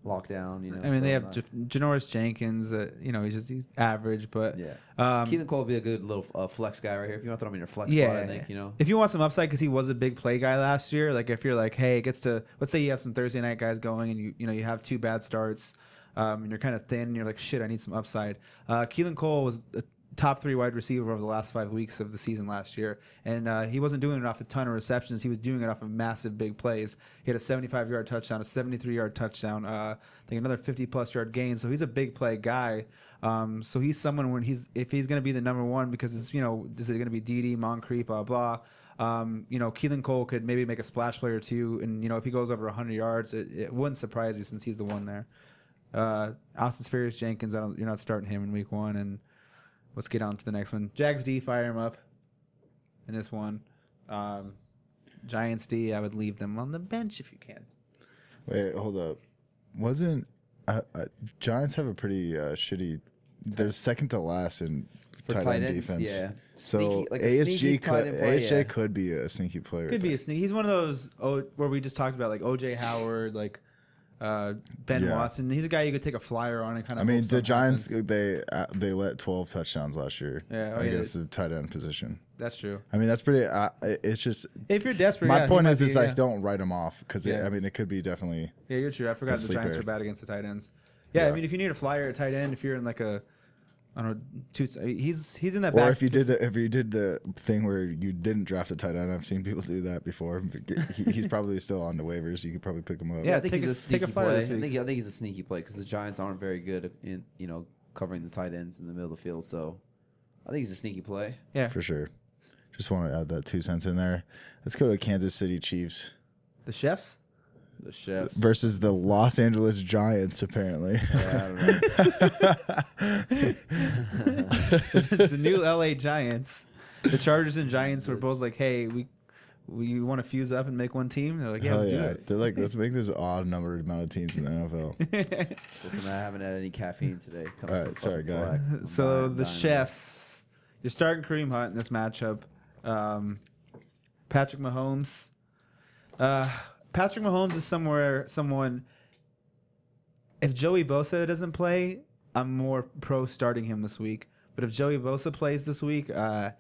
locked down. You know, I mean, so they have not- Janoris Jenkins. You know, he's average, but yeah. Um, Keelan Cole would be a good little flex guy right here. If you want to throw him in your flex yeah, spot, I think, you know. if you want some upside because he was a big play guy last year. Like if you're like, hey, it gets to let's say you have some Thursday night guys going and you have 2 bad starts, and you're kind of thin. And you're like, shit, I need some upside. Keelan Cole was a top 3 wide receiver over the last 5 weeks of the season last year, and he wasn't doing it off a ton of receptions. He was doing it off of massive big plays. He had a 75-yard touchdown, a 73-yard touchdown, I think another 50-plus yard gain. So he's a big play guy. So he's someone when if he's going to be the number 1 because it's is it going to be Dede, Moncrief, blah blah. Keelan Cole could maybe make a splash play or 2, and if he goes over 100 yards, it wouldn't surprise you since he's the one there. Austin Seferius Jenkins, you're not starting him in week 1, and let's get on to the next one. Jags D, fire him up in this one. Giants D, I would leave them on the bench if you can. Wait, hold up. Wasn't Giants have a pretty shitty? They're second to last in For tight end ends, defense. yeah. So Sneaky- like a sneaky tight end play, ASJ yeah. could be a sneaky player. Could be a sneak. He's one of those where we just talked about, like OJ Howard, like Ben Yeah. Watson. He's a guy you could take a flyer on and kind I of. mean, the Giants they let 12 touchdowns last year. Yeah, against the tight end position. That's true. I mean, that's pretty. It's just If you're desperate, my yeah, point he is, might it's be, like yeah. don't write him off because Yeah. I mean, it could be definitely. Yeah, you're true. I forgot the Giants sleeper. are bad against the tight ends. Yeah, I Yeah. mean, if you need a flyer at tight end, if you're in like a, I don't know, he's in that. Or back if you did the thing where you didn't draft a tight end, I've seen people do that before. He's probably still on the waivers. You could probably pick him up. Yeah, I think take he's a- a sneaky take a flyer play. I this week. think he's a sneaky play because the Giants aren't very good in covering the tight ends in the middle of the field. So I think he's a sneaky play. yeah, for sure. Just want to add that 2 cents in there. Let's go to Kansas City Chiefs the chefs. The Chefs versus the Los Angeles Giants. Apparently, Yeah, I don't know. The new LA Giants, the Chargers and Giants were both like, "Hey, we want to fuse up and make one team." They're like, "Yeah, hell let's yeah. do it." They're like, let's make this odd number amount of teams in the NFL. Listen, I haven't had any caffeine today. Cut All me right, some sorry, fucking guy. slack. I'm So dying, the dying. chefs, you're starting Kareem Hunt in this matchup. Patrick Mahomes. Patrick Mahomes is someone. If Joey Bosa doesn't play, I'm more pro starting him this week. But if Joey Bosa plays this week, I'd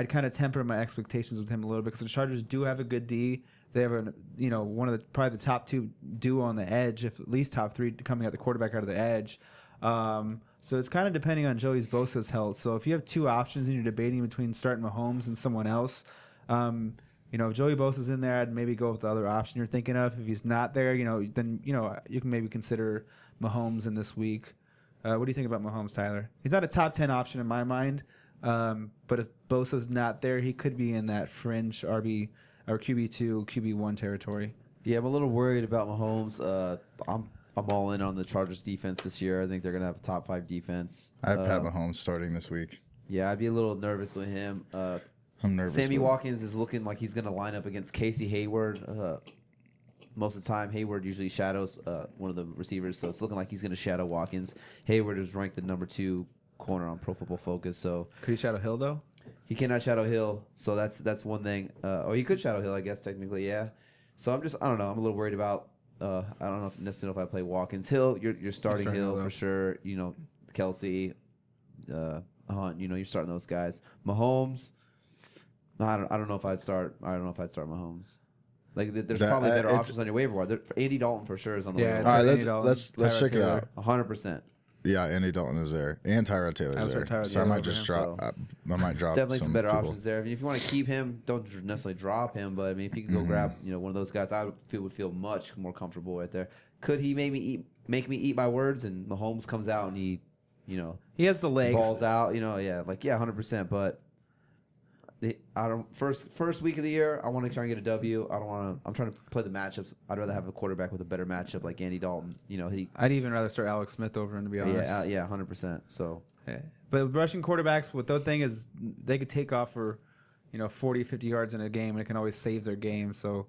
kind of temper my expectations with him a little bit because the Chargers do have a good D. They have one of the probably the top 2 duo on the edge, if at least top 3 coming out the quarterback out of the edge. So it's kind of depending on Joey Bosa's health. So if you have 2 options and you're debating between starting Mahomes and someone else, if Joey Bosa's in there, I'd maybe go with the other option you're thinking of. If he's not there, then you can maybe consider Mahomes in this week. What do you think about Mahomes, Tyler? He's not a top 10 option in my mind, but if Bosa's not there, he could be in that fringe RB or QB2, QB1 territory. Yeah, I'm a little worried about Mahomes. I'm all in on the Chargers defense this year. I think they're gonna have a top 5 defense. I have Pat Mahomes starting this week. Yeah, I'd be a little nervous with him. I'm nervous. Sammy with- Watkins is looking like he's gonna line up against Casey Hayward. Most of the time, Hayward usually shadows one of the receivers, so it's looking like he's gonna shadow Watkins. Hayward is ranked the number 2 corner on Pro Football Focus, so Could he shadow Hill though? he cannot shadow Hill. So that's one thing. Or he could shadow Hill, I guess technically, yeah. So I don't know. I'm a little worried about. I don't know necessarily if I play Watkins. Hill, you're starting starting Hill Hill, for sure. Kelsey, Hunt. You're starting those guys. Mahomes. No, I don't know if I'd start. I don't know if I'd start Mahomes. Like there's probably better options on your waiver wire. Andy Dalton for sure is on the Yeah, waiver it's All wire. right, Andy Dalton, let's Tyrod check it Taylor. out. 100%. Yeah, Andy Dalton is there, and Tyrod Taylor's I was there. Tyrod So I Taylor might just over him, drop. I might drop. Definitely some better people. options there. I mean, if you want to keep him, don't necessarily drop him. But I mean, if you can go grab, one of those guys, I would feel much more comfortable right there. Could he make me eat my words? And Mahomes comes out and he He has the legs. balls out. 100%. But I don't first week of the year. I want to try and get a W. I don't want to. I'm trying to play the matchups. I'd rather have a quarterback with a better matchup like Andy Dalton. You know, I'd even rather start Alex Smith over him, to be honest. Yeah, 100%. So, but rushing quarterbacks, what the thing is, they could take off for 40, 50 yards in a game, and it can always save their game. So,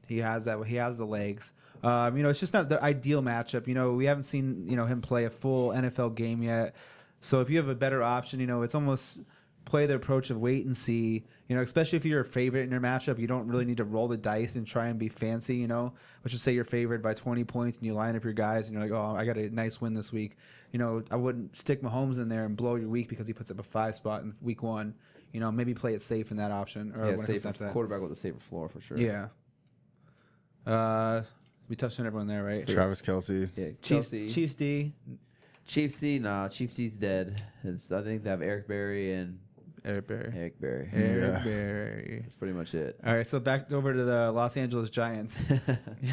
he has that. He has the legs. It's just not the ideal matchup. We haven't seen him play a full NFL game yet. So if you have a better option, it's almost play the approach of wait and see. Especially if you're a favorite in your matchup, you don't really need to roll the dice and try and be fancy. Let's just say you're favored by 20 points and you line up your guys and you're like, oh, I got a nice win this week. I wouldn't stick Mahomes in there and blow your week because he puts up a 5 spot in week 1. Maybe play it safe in that option. Or safe quarterback with a safer floor for sure. Yeah. We touched on everyone there, right? Travis Kelce. Yeah, Chiefs D. Chiefs D. Nah, Chiefs D's dead. I think they have Eric Berry. Eric Berry. That's pretty much it. All right, so back over to the Los Angeles Giants.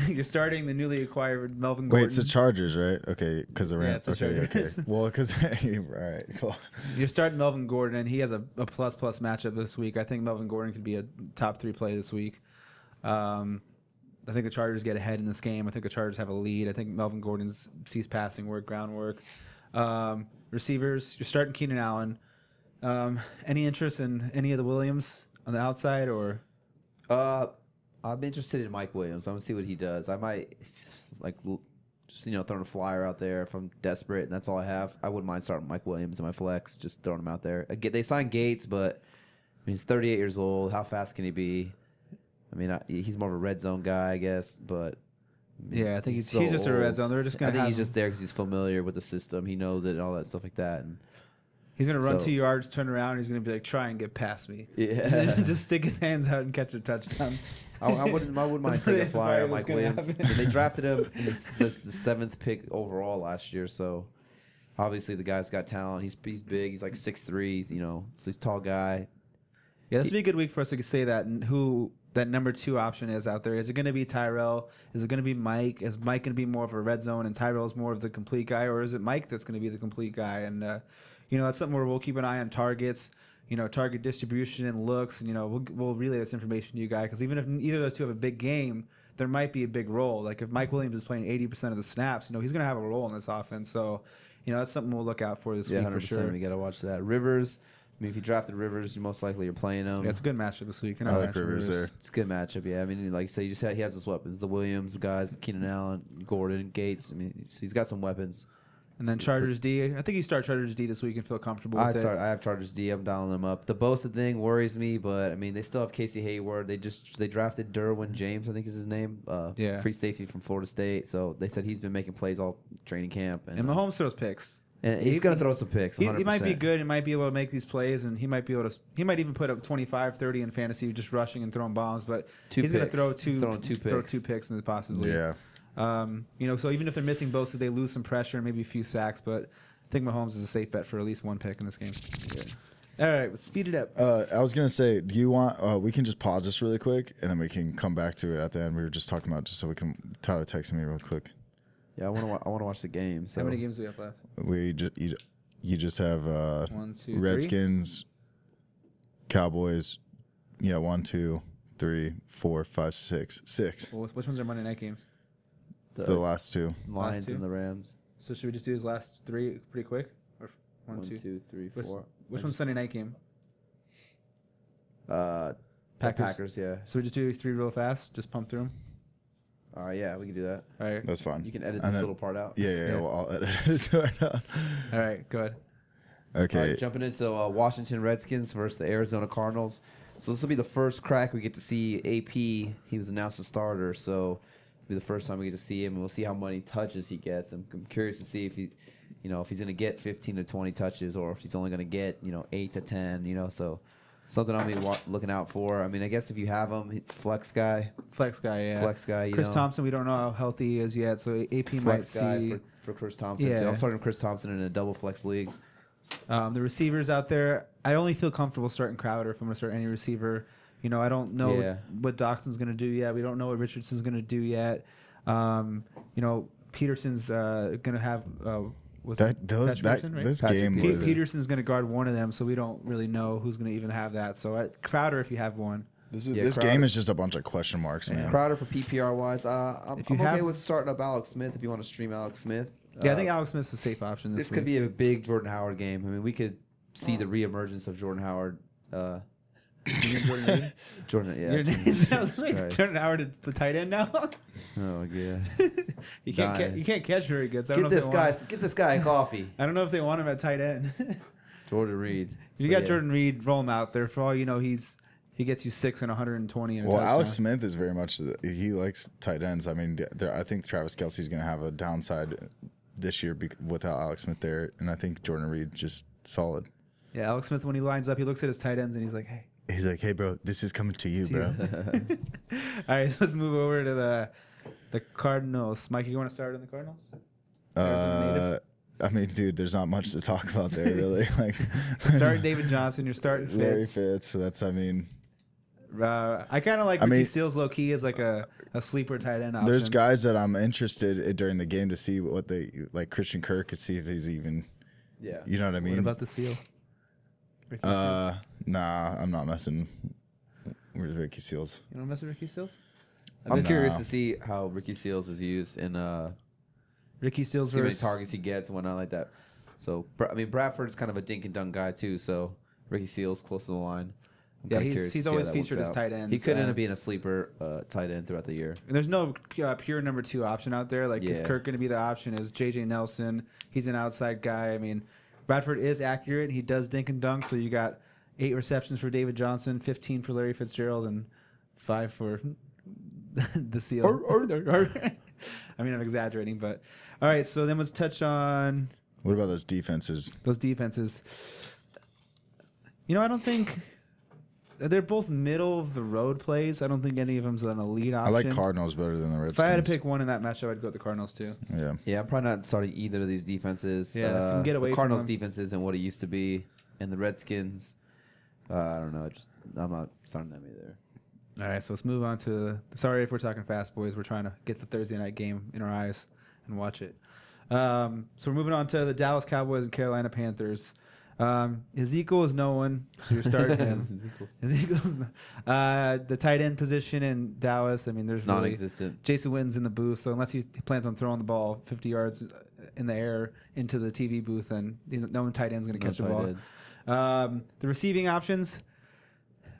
You're starting the newly acquired Melvin Gordon. Wait, it's the Chargers, right? Okay, because the Rams. Yeah, okay. Well, because all right, cool. You're starting Melvin Gordon, and he has a plus matchup this week. I think Melvin Gordon could be a top 3 play this week. I think the Chargers get ahead in this game. I think the Chargers have a lead. I think Melvin Gordon sees passing work, groundwork. Receivers, you're starting Keenan Allen. Any interest in any of the Williams on the outside, or? I'm interested in Mike Williams. I'm gonna see what he does. I might just throwing a flyer out there if I'm desperate and that's all I have. I wouldn't mind starting Mike Williams in my flex, just throwing him out there. They signed Gates, but he's 38 years old. How fast can he be? He's more of a red zone guy, I guess, but. Yeah, I think he's just a red zone. They're just gonna. I think he's just there because he's familiar with the system. He knows it and all that stuff like that. And he's gonna run 2 yards, turn around, and he's gonna be like, "Try and get past me." Yeah, just stick his hands out and catch a touchdown. I wouldn't mind taking a flyer on Mike Williams. They drafted him as the 7th pick overall last year, so obviously the guy's got talent. He's big. He's like 6'3", so he's a tall guy. Yeah, this would be a good week for us to say that and who that number 2 option is out there. Is it going to be Tyrell? Is it going to be Mike? Is Mike going to be more of a red zone and Tyrell's more of the complete guy? Or is it Mike that's going to be the complete guy? And, that's something where we'll keep an eye on targets, target distribution and looks. And, we'll relay this information to you guys. Because even if either of those two have a big game, there might be a big role. Like if Mike Williams is playing 80% of the snaps, he's going to have a role in this offense. So, that's something we'll look out for this week 100%, for sure. We got to watch that. Rivers. If you drafted Rivers, most likely you're playing him. Yeah, it's a good matchup this week. I like Rivers there. It's a good matchup, yeah. Like you say, he has his weapons. The Williams guys, Keenan Allen, Gordon, Gates. He's got some weapons. And then Chargers D. I think you start Chargers D this week and feel comfortable with it. I have Chargers D. I'm dialing them up. The Bosa thing worries me, but they still have Casey Hayward. They drafted Derwin James, I think is his name. Free safety from Florida State. So they said he's been making plays all training camp. And Mahomes throws picks. And he's going to throw some picks. He might be good. He might be able to make these plays, and he might even put up 25, 30 in fantasy just rushing and throwing bombs. But he's going to throw two picks in the possibly. Yeah. So even if they're missing both, so they lose some pressure and maybe a few sacks. But I think Mahomes is a safe bet for at least 1 pick in this game. Yeah. All right, let's speed it up. I was going to say, do you want we can just pause this really quick, and then we can come back to it at the end. We were just talking about just so we can Tyler text me real quick. Yeah, I want to watch the game. So. How many games do we have left? You just have 1, 2, Redskins, 3? Cowboys. Yeah, 1, 2, 3, 4, 5, 6. 6. Well, which ones are Monday night games? The last 2. Lions and the Rams. So should we just do his last 3 pretty quick? Or 1, 2, 3, 4. Which one's Sunday night game? Packers, yeah. So we just do 3 real fast, just pump through them? All right, yeah, we can do that. All right. That's fine. You can edit this little part out. Yeah. Well, I'll edit it right now. All right, go ahead. Okay. All right, jumping into Washington Redskins versus the Arizona Cardinals. So this will be the first crack we get to see AP. He was announced a starter, so it'll be the first time we get to see him, and we'll see how many touches he gets. I'm curious to see if he, if he's going to get 15 to 20 touches or if he's only going to get 8 to 10. So. Something I'll be looking out for. I guess if you have him, flex guy, yeah. Chris Thompson, we don't know how healthy he is yet, so AP might see. For Chris Thompson, too. I'm starting Chris Thompson in a double flex league. The receivers out there, I only feel comfortable starting Crowder if I'm going to start any receiver. I don't know what Doxson's going to do yet. We don't know what Richardson's going to do yet. Peterson's going to have Was That it those Patrick that Peterson, right? this Patrick game Peterson. was Peterson's going to guard one of them, so we don't really know who's going to even have that. So Crowder, if you have one. this Crowder. game is just a bunch of question marks, man. Crowder for PPR wise, I'm If you okay have- with starting up Alex Smith if you want to stream Alex Smith. Yeah, I think Alex Smith's a safe option this week. could be a big Jordan Howard game. I mean, we could see the reemergence of Jordan Howard. You mean Jordan Reed? Jordan, yeah. Your name sounds like Christ. Jordan Howard, the tight end now. Oh yeah. You can't Nice. you can't catch very good. So I don't Get know this if guy. Get this guy a coffee. I don't know if they want him at tight end. Jordan Reed. You got Jordan Reed, roll him out there. For all you know, he gets you 6 and 120 in a Well, touchdown. Alex Smith is very much he likes tight ends. I mean, I think Travis Kelce's going to have a downside this year without Alex Smith there, and I think Jordan Reed's just solid. Yeah, Alex Smith, when he lines up, he looks at his tight ends and he's like, hey. He's like, hey, bro, this is coming to you, bro. All right, so let's move over to the Cardinals. Mike, you want to start on the Cardinals? I mean, dude, there's not much to talk about there, really. Like, Starting David Johnson, you're starting Fitz. Larry Fitz. So that's, I mean, I kind of like Ricky Seals low key as like a sleeper tight end option. there's guys that I'm interested in during the game to see what they like. Christian Kirk to see if he's even. Yeah. You know what I mean? What about the Seal? Ricky Seals? Nah, I'm not messing with Ricky Seals. You don't mess with Ricky Seals? I'm curious to see how Ricky Seals is used in Ricky Seals see how many versus targets he gets and whatnot like that. So I mean, Bradford's kind of a dink and dunk guy too. So Ricky Seals close to the line. I'm Yeah, kinda curious to he's see how always that works featured as out. tight ends. He could end up being a sleeper tight end throughout the year. There's no pure number 2 option out there. Like, is Yeah. Kirk going to be the option? Is J.J. Nelson? He's an outside guy. I mean, Bradford is accurate. He does dink and dunk. So you got 8 receptions for David Johnson, 15 for Larry Fitzgerald, and 5 for the Seal. I mean, I'm exaggerating, but all right. So then let's touch on What about those defenses? those defenses. You know, I don't think they're both middle of the road plays. I don't think any of them's an elite option. I like Cardinals better than the Redskins. If I had to pick one in that matchup, I'd go with the Cardinals too. Yeah. Yeah, I'm probably not starting either of these defenses. Yeah, if you can get away the from Cardinals them. defense isn't what it used to be, and the Redskins, I don't know. I'm not starting them either. All right, so let's move on to. Sorry if we're talking fast, boys. We're trying to get the Thursday night game in our eyes and watch it. So we're moving on to the Dallas Cowboys and Carolina Panthers. Ezekiel is no one, so you're starting him. Ezekiel's the tight end position in Dallas. I mean, there's It's really, non-existent. Jason Witten's in the booth, so unless he plans on throwing the ball 50 yards in the air into the TV booth, then no tight end's going to catch the ball. The receiving options.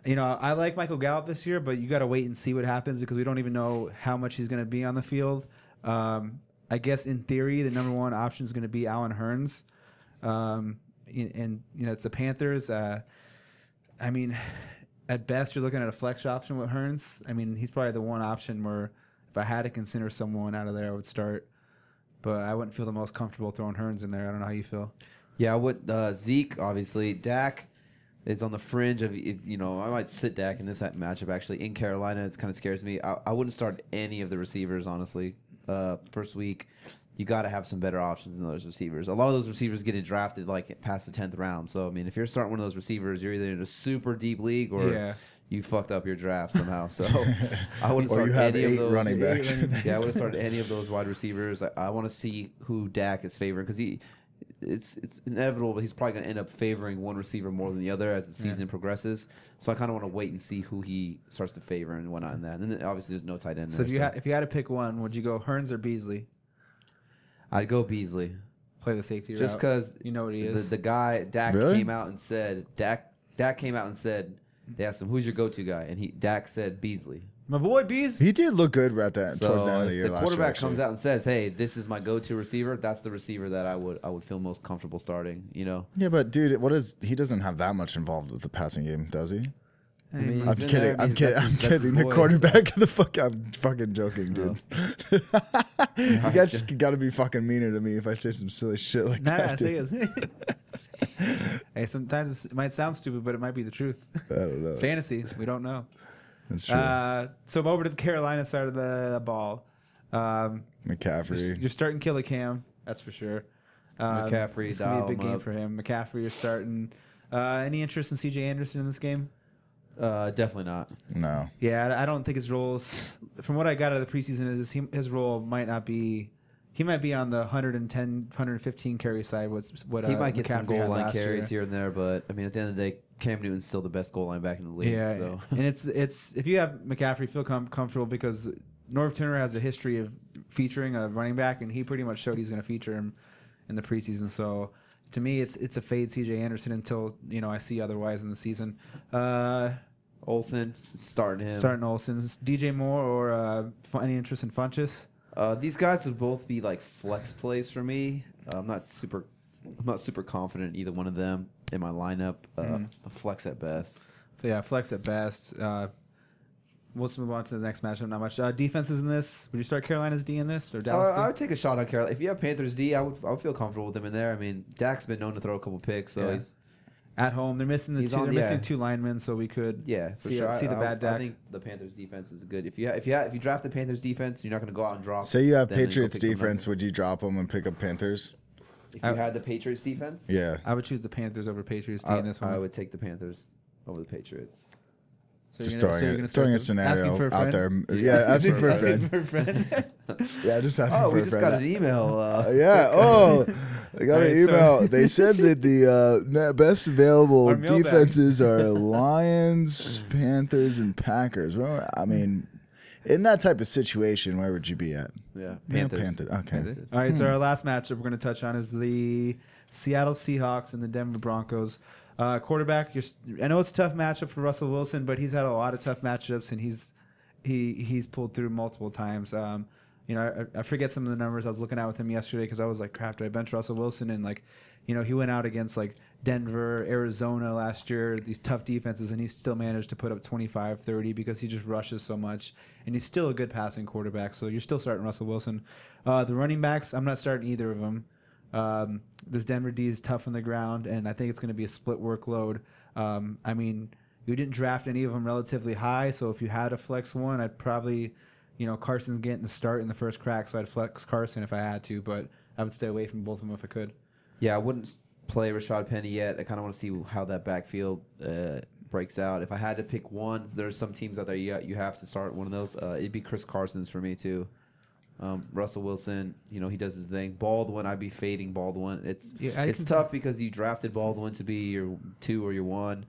You know, I like Michael Gallup this year, but you got to wait and see what happens because we don't even know how much he's going to be on the field. I guess in theory, the number 1 option is going to be Allen Hurns. And you know, it's the Panthers. I mean, at best, you're looking at a flex option with Hurns. I mean, he's probably the one option where if I had to consider someone out of there, I would start. But I wouldn't feel the most comfortable throwing Hurns in there. I don't know how you feel. Yeah, with Zeke, obviously, Dak is on the fringe of, you know, I might sit Dak in this matchup actually in Carolina. It kind of scares me. I wouldn't start any of the receivers, honestly. First week, you got to have some better options than those receivers. A lot of those receivers get drafted like past the 10th round. So, I mean, if you're starting one of those receivers, you're either in a super deep league or you fucked up your draft somehow. So I wouldn't start any of those running backs. Yeah, I wouldn't start any of those wide receivers. I want to see who Dak is favoring because it's inevitable, but he's probably going to end up favoring one receiver more than the other as the season progresses. So I kind of want to wait and see who he starts to favor and whatnot in that. And then obviously there's no tight end. So there, if you had to pick one, would you go Hurns or Beasley? I'd go Beasley. Play the safety Just route. because You know what he is. The guy Dak Really? came out and said Dak came out and said they asked him who's your go-to guy and Dak said Beasley. My boy Bees. He did look good at that So towards the end of if the year the last year. quarterback actually. comes out and says, "Hey, this is my go-to receiver," that's the receiver that I would feel most comfortable starting. You know. Yeah, but dude, he doesn't have that much involved with the passing game, does he? I mean, I'm he's been kidding. there. I'm kidding. I'm That's his kidding. The voice, quarterback of the fuck. I'm fucking joking, dude. Oh. You guys got to be fucking meaner to me if I say some silly shit like Nah, that. say dude. it. Hey, sometimes it might sound stupid, but it might be the truth. I don't know. It's fantasy. We don't know. That's true. So I'm over to the Carolina side of the ball. McCaffrey. You're starting Killicam, that's for sure. McCaffrey, it's gonna be a big dial him game up. for him. McCaffrey, you're starting. Any interest in C.J. Anderson in this game? Definitely not. No. Yeah, I don't think his roles. From what I got out of the preseason, is his role might not be he might be on the 110, 115 carry side. What He might get some McCaffrey goal had line last carries year. here and there, but I mean, at the end of the day, Cam Newton's still the best goal line back in the league. Yeah, So and it's if you have McCaffrey, feel comfortable because Norv Turner has a history of featuring a running back, and he pretty much showed he's going to feature him in the preseason. So to me, it's a fade C.J. Anderson until I see otherwise in the season. Olsen starting him. Starting Olsen's DJ Moore or any interest in Funchess? These guys would both be like flex plays for me. I'm not super confident in either one of them in my lineup. A flex at best. So yeah, flex at best. We'll just move on to the next matchup. Not much defenses in this. Would you start Carolina's D in this or Dallas? I would take a shot on Carolina. If you have Panthers D, I would feel comfortable with them in there. I mean, Dak's been known to throw a couple picks, so he's at home. They're missing missing two linemen, so we could for sure. see the bad Dak. I think the Panthers defense is good. If you draft the Panthers defense, you're not going to go out and drop. Say you have then you go Patriots pick someone defense, would you drop them and pick up Panthers? If you had the Patriots defense, Yeah. I would choose the Panthers over Patriots D in this one. I would take the Panthers over the Patriots. So Just you're gonna throwing a asking scenario for a out friend? there. Yeah, asking for a Asking friend. for a friend. Yeah, just asking for a friend. We just got an email. Yeah. Oh, I got All an right, so- email. They said that the best available Our mailbag. defenses are Lions, Panthers, and Packers. Well, I mean, in that type of situation, where would you be at? Yeah, Panthers. Panthers. Okay. All right, so our last matchup we're going to touch on is the Seattle Seahawks and the Denver Broncos. Quarterback, I know it's a tough matchup for Russell Wilson, but he's had a lot of tough matchups, and he's pulled through multiple times. I forget some of the numbers I was looking at with him yesterday because I was like, crap, did I bench Russell Wilson? And he went out against like Denver, Arizona last year, these tough defenses, and he still managed to put up 25, 30 because he just rushes so much, and he's still a good passing quarterback. So you're still starting Russell Wilson. The running backs, I'm not starting either of them. This Denver D is tough on the ground, and I think it's going to be a split workload. I mean, you didn't draft any of them relatively high, so if you had a flex one, I'd probably, Carson's getting the start in the first crack, so I'd flex Carson if I had to, but I would stay away from both of them if I could. Yeah, I wouldn't play Rashad Penny yet. I kind of want to see how that backfield breaks out. If I had to pick one, there's some teams out there you have to start one of those. It'd be Chris Carson's for me too. Russell Wilson, he does his thing. Baldwin, I'd be fading Baldwin. It's tough because you drafted Baldwin to be your 2 or your 1.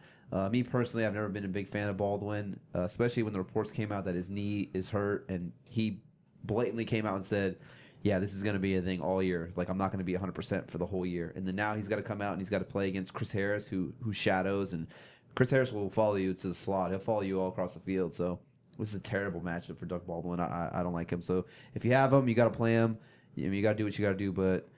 Me personally, I've never been a big fan of Baldwin, especially when the reports came out that his knee is hurt, and he blatantly came out and said, yeah, this is going to be a thing all year. Like, I'm not going to be 100% for the whole year. And then now he's got to come out and he's got to play against Chris Harris, who shadows, and Chris Harris will follow you to the slot. He'll follow you all across the field, so this is a terrible matchup for Doug Baldwin. I don't like him. So if you have him, you got to play him. You got to do what you got to do. But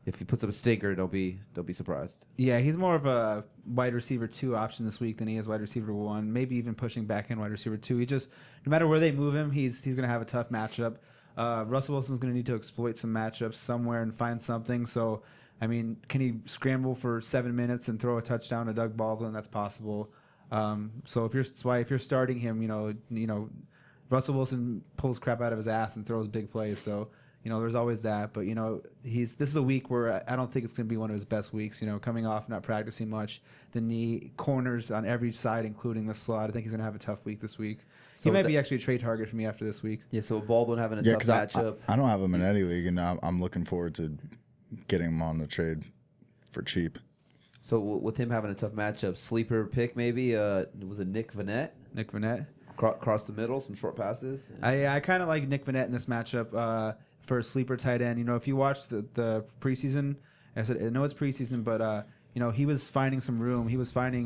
if he puts up a stinker, don't be surprised. Yeah, he's more of a wide receiver 2 option this week than he is wide receiver 1. Maybe even pushing back in wide receiver 2. He just, no matter where they move him, he's going to have a tough matchup. Russell Wilson's going to need to exploit some matchups somewhere and find something. So, I mean, can he scramble for 7 minutes and throw a touchdown to Doug Baldwin? That's possible. So if you're starting him, Russell Wilson pulls crap out of his ass and throws big plays. So, there's always that. But, this is a week where I don't think it's going to be one of his best weeks, coming off not practicing much. The knee, corners on every side, including the slot. I think he's going to have a tough week this week. So he might be actually a trade target for me after this week. Yeah, so Baldwin having a tough matchup. I don't have him in any league, and I'm looking forward to getting him on the trade for cheap. So with him having a tough matchup, sleeper pick maybe, was it Nick Vannett? Nick Vannett. Cross the middle, some short passes. I kind of like Nick Vannett in this matchup for a sleeper tight end. If you watch the preseason, I know it's preseason, but he was finding some room. He was finding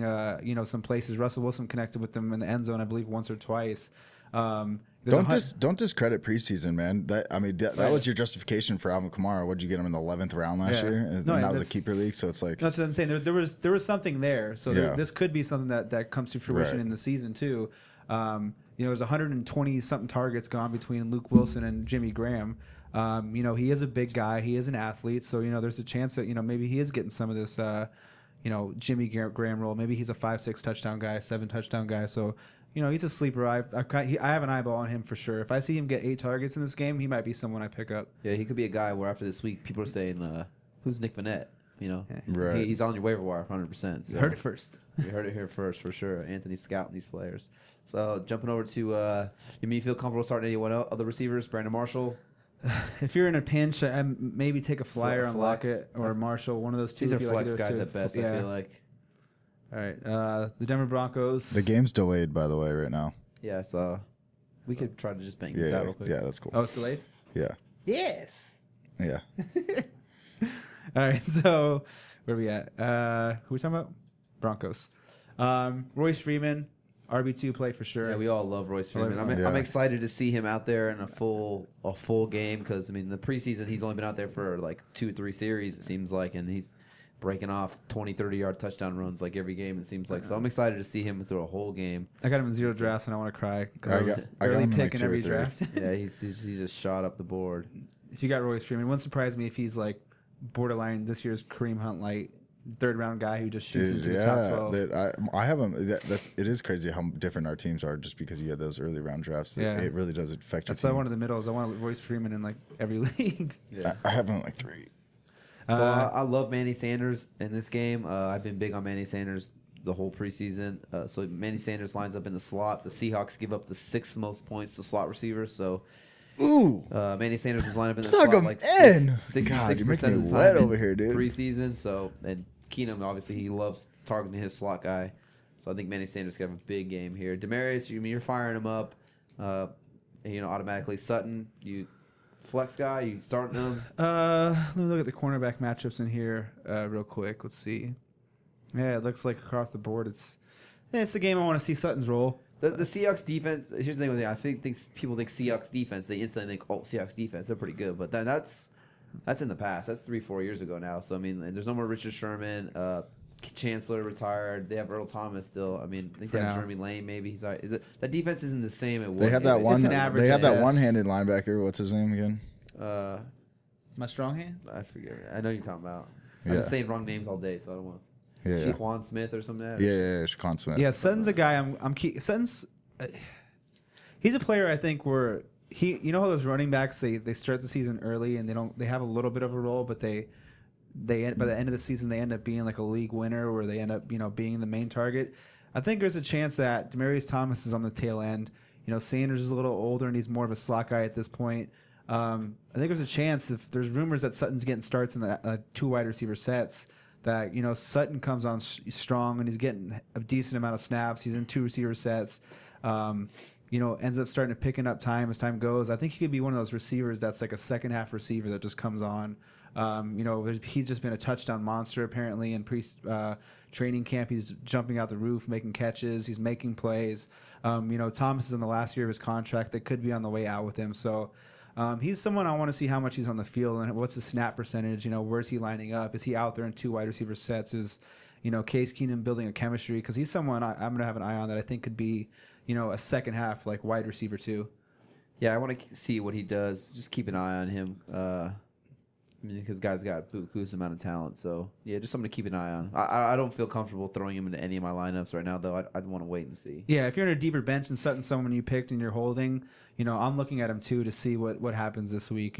some places. Russell Wilson connected with them in the end zone, I believe, once or twice. Don't discredit preseason, man. That was your justification for Alvin Kamara. What did you get him in the 11th round last year? And that was a keeper league, so it's like that's what I'm saying. There was something there, so this could be something that comes to fruition in the season too. There's 120 something targets gone between Luke Wilson and Jimmy Graham. He is a big guy. He is an athlete, so there's a chance that maybe he is getting some of this Jimmy Graham role. Maybe he's a 5-6 touchdown guy, 7 touchdown guy. So he's a sleeper. I have an eyeball on him for sure. If I see him get 8 targets in this game, he might be someone I pick up. Yeah, he could be a guy where after this week, people are saying, "Who's Nick Vannett?" Right. He's on your waiver wire 100%. So. You heard it first. You heard it here first for sure. Anthony's scouting these players. So jumping over to, you feel comfortable starting anyone else, other receivers? Brandon Marshall. If you're in a pinch, maybe take a flyer on flex. Lockett or Marshall, one of those two. These are if you like flex those guys two. at best. Yeah. I feel like. All right, the Denver Broncos. The game's delayed, by the way, right now. Yeah, so we could try to just bang Yeah, this out yeah, real quick. yeah, that's cool. Oh, it's delayed? Yeah, Yes. yeah. All right, so where are we at? Who are we talking about? Broncos. Royce Freeman, RB2 play for sure. Yeah, we all love Royce Freeman. Yeah. I'm excited to see him out there in a full game because I mean the preseason he's only been out there for like 2-3 series it seems like, and he's breaking off 20-30 yard touchdown runs like every game it seems like. So I'm excited to see him through a whole game. I got him in 0 drafts and I want to cry because I was I got early him in, like, pick in 2 or every 3. draft. Yeah, he just shot up the board. If you got Royce Freeman, it wouldn't surprise me if he's like borderline this year's Kareem Hunt light, 3rd round guy who just shoots into the top 12. I haven't. It is crazy how different our teams are just because you had those early round drafts. Yeah. It really does affect your That's why I team. wanted the middles. I want Royce Freeman in like every league. Yeah. I have him in like 3. So I love Manny Sanders in this game. I've been big on Manny Sanders the whole preseason. So Manny Sanders lines up in the slot. The Seahawks give up the 6th most points to slot receivers. So Ooh, Manny Sanders was lined up in the plug slot him like in. 66% God, you're of making the me time wet in over here, dude. preseason. So and Keenum obviously he loves targeting his slot guy. So I think Manny Sanders could have a big game here. Demarius, you're firing him up. Automatically Sutton, you flex guy, you starting him. Let me look at the cornerback matchups in here real quick. Let's see. Yeah, it looks like across the board it's the game I want to see Sutton's role. The Seahawks defense. Here's the thing with it. I think people think Seahawks defense. They instantly think, oh, Seahawks defense. They're pretty good, but that's in the past. That's 3-4 years ago now. So I mean, there's no more Richard Sherman. Chancellor retired. They have Earl Thomas still. I mean, I think they have Jeremy Lane. Maybe he's that defense isn't the same. They have that one. It's an average They have that at best. one-handed linebacker. What's his name again? My strong hand. I forget. I know you're talking about. I've Yeah. been saying wrong names all day, so I don't want. Yeah, yeah, Shaquan Smith or something. Like that? yeah. Shaquan Smith. Yeah, Sutton's a guy Sutton's he's a player I think where you know how those running backs they start the season early and they have a little bit of a role, but they by the end of the season they end up being like a league winner where they end up being the main target. I think there's a chance that Demaryius Thomas is on the tail end. Sanders is a little older and he's more of a slot guy at this point. I think there's a chance if there's rumors that Sutton's getting starts in the 2 wide receiver sets that Sutton comes on strong and he's getting a decent amount of snaps. He's in 2 receiver sets. Ends up starting to picking up time as time goes. I think he could be one of those receivers that's like a second half receiver that just comes on. He's just been a touchdown monster apparently in training camp. He's jumping out the roof, making catches. He's making plays. Thomas is in the last year of his contract. That could be on the way out with him. So he's someone I want to see how much he's on the field and what's the snap percentage. Where's he lining up? Is he out there in 2 wide receiver sets? Is Case Keenum building a chemistry? Because he's someone I'm going to have an eye on that I think could be a second half like wide receiver too. Yeah, I want to see what he does. Just keep an eye on him. Because guys got buku's amount of talent. So yeah, just something to keep an eye on. I don't feel comfortable throwing him into any of my lineups right now, though. I'd want to wait and see. Yeah, if you're in a deeper bench and Sutton's someone you picked and you're holding, I'm looking at him too to see what happens this week.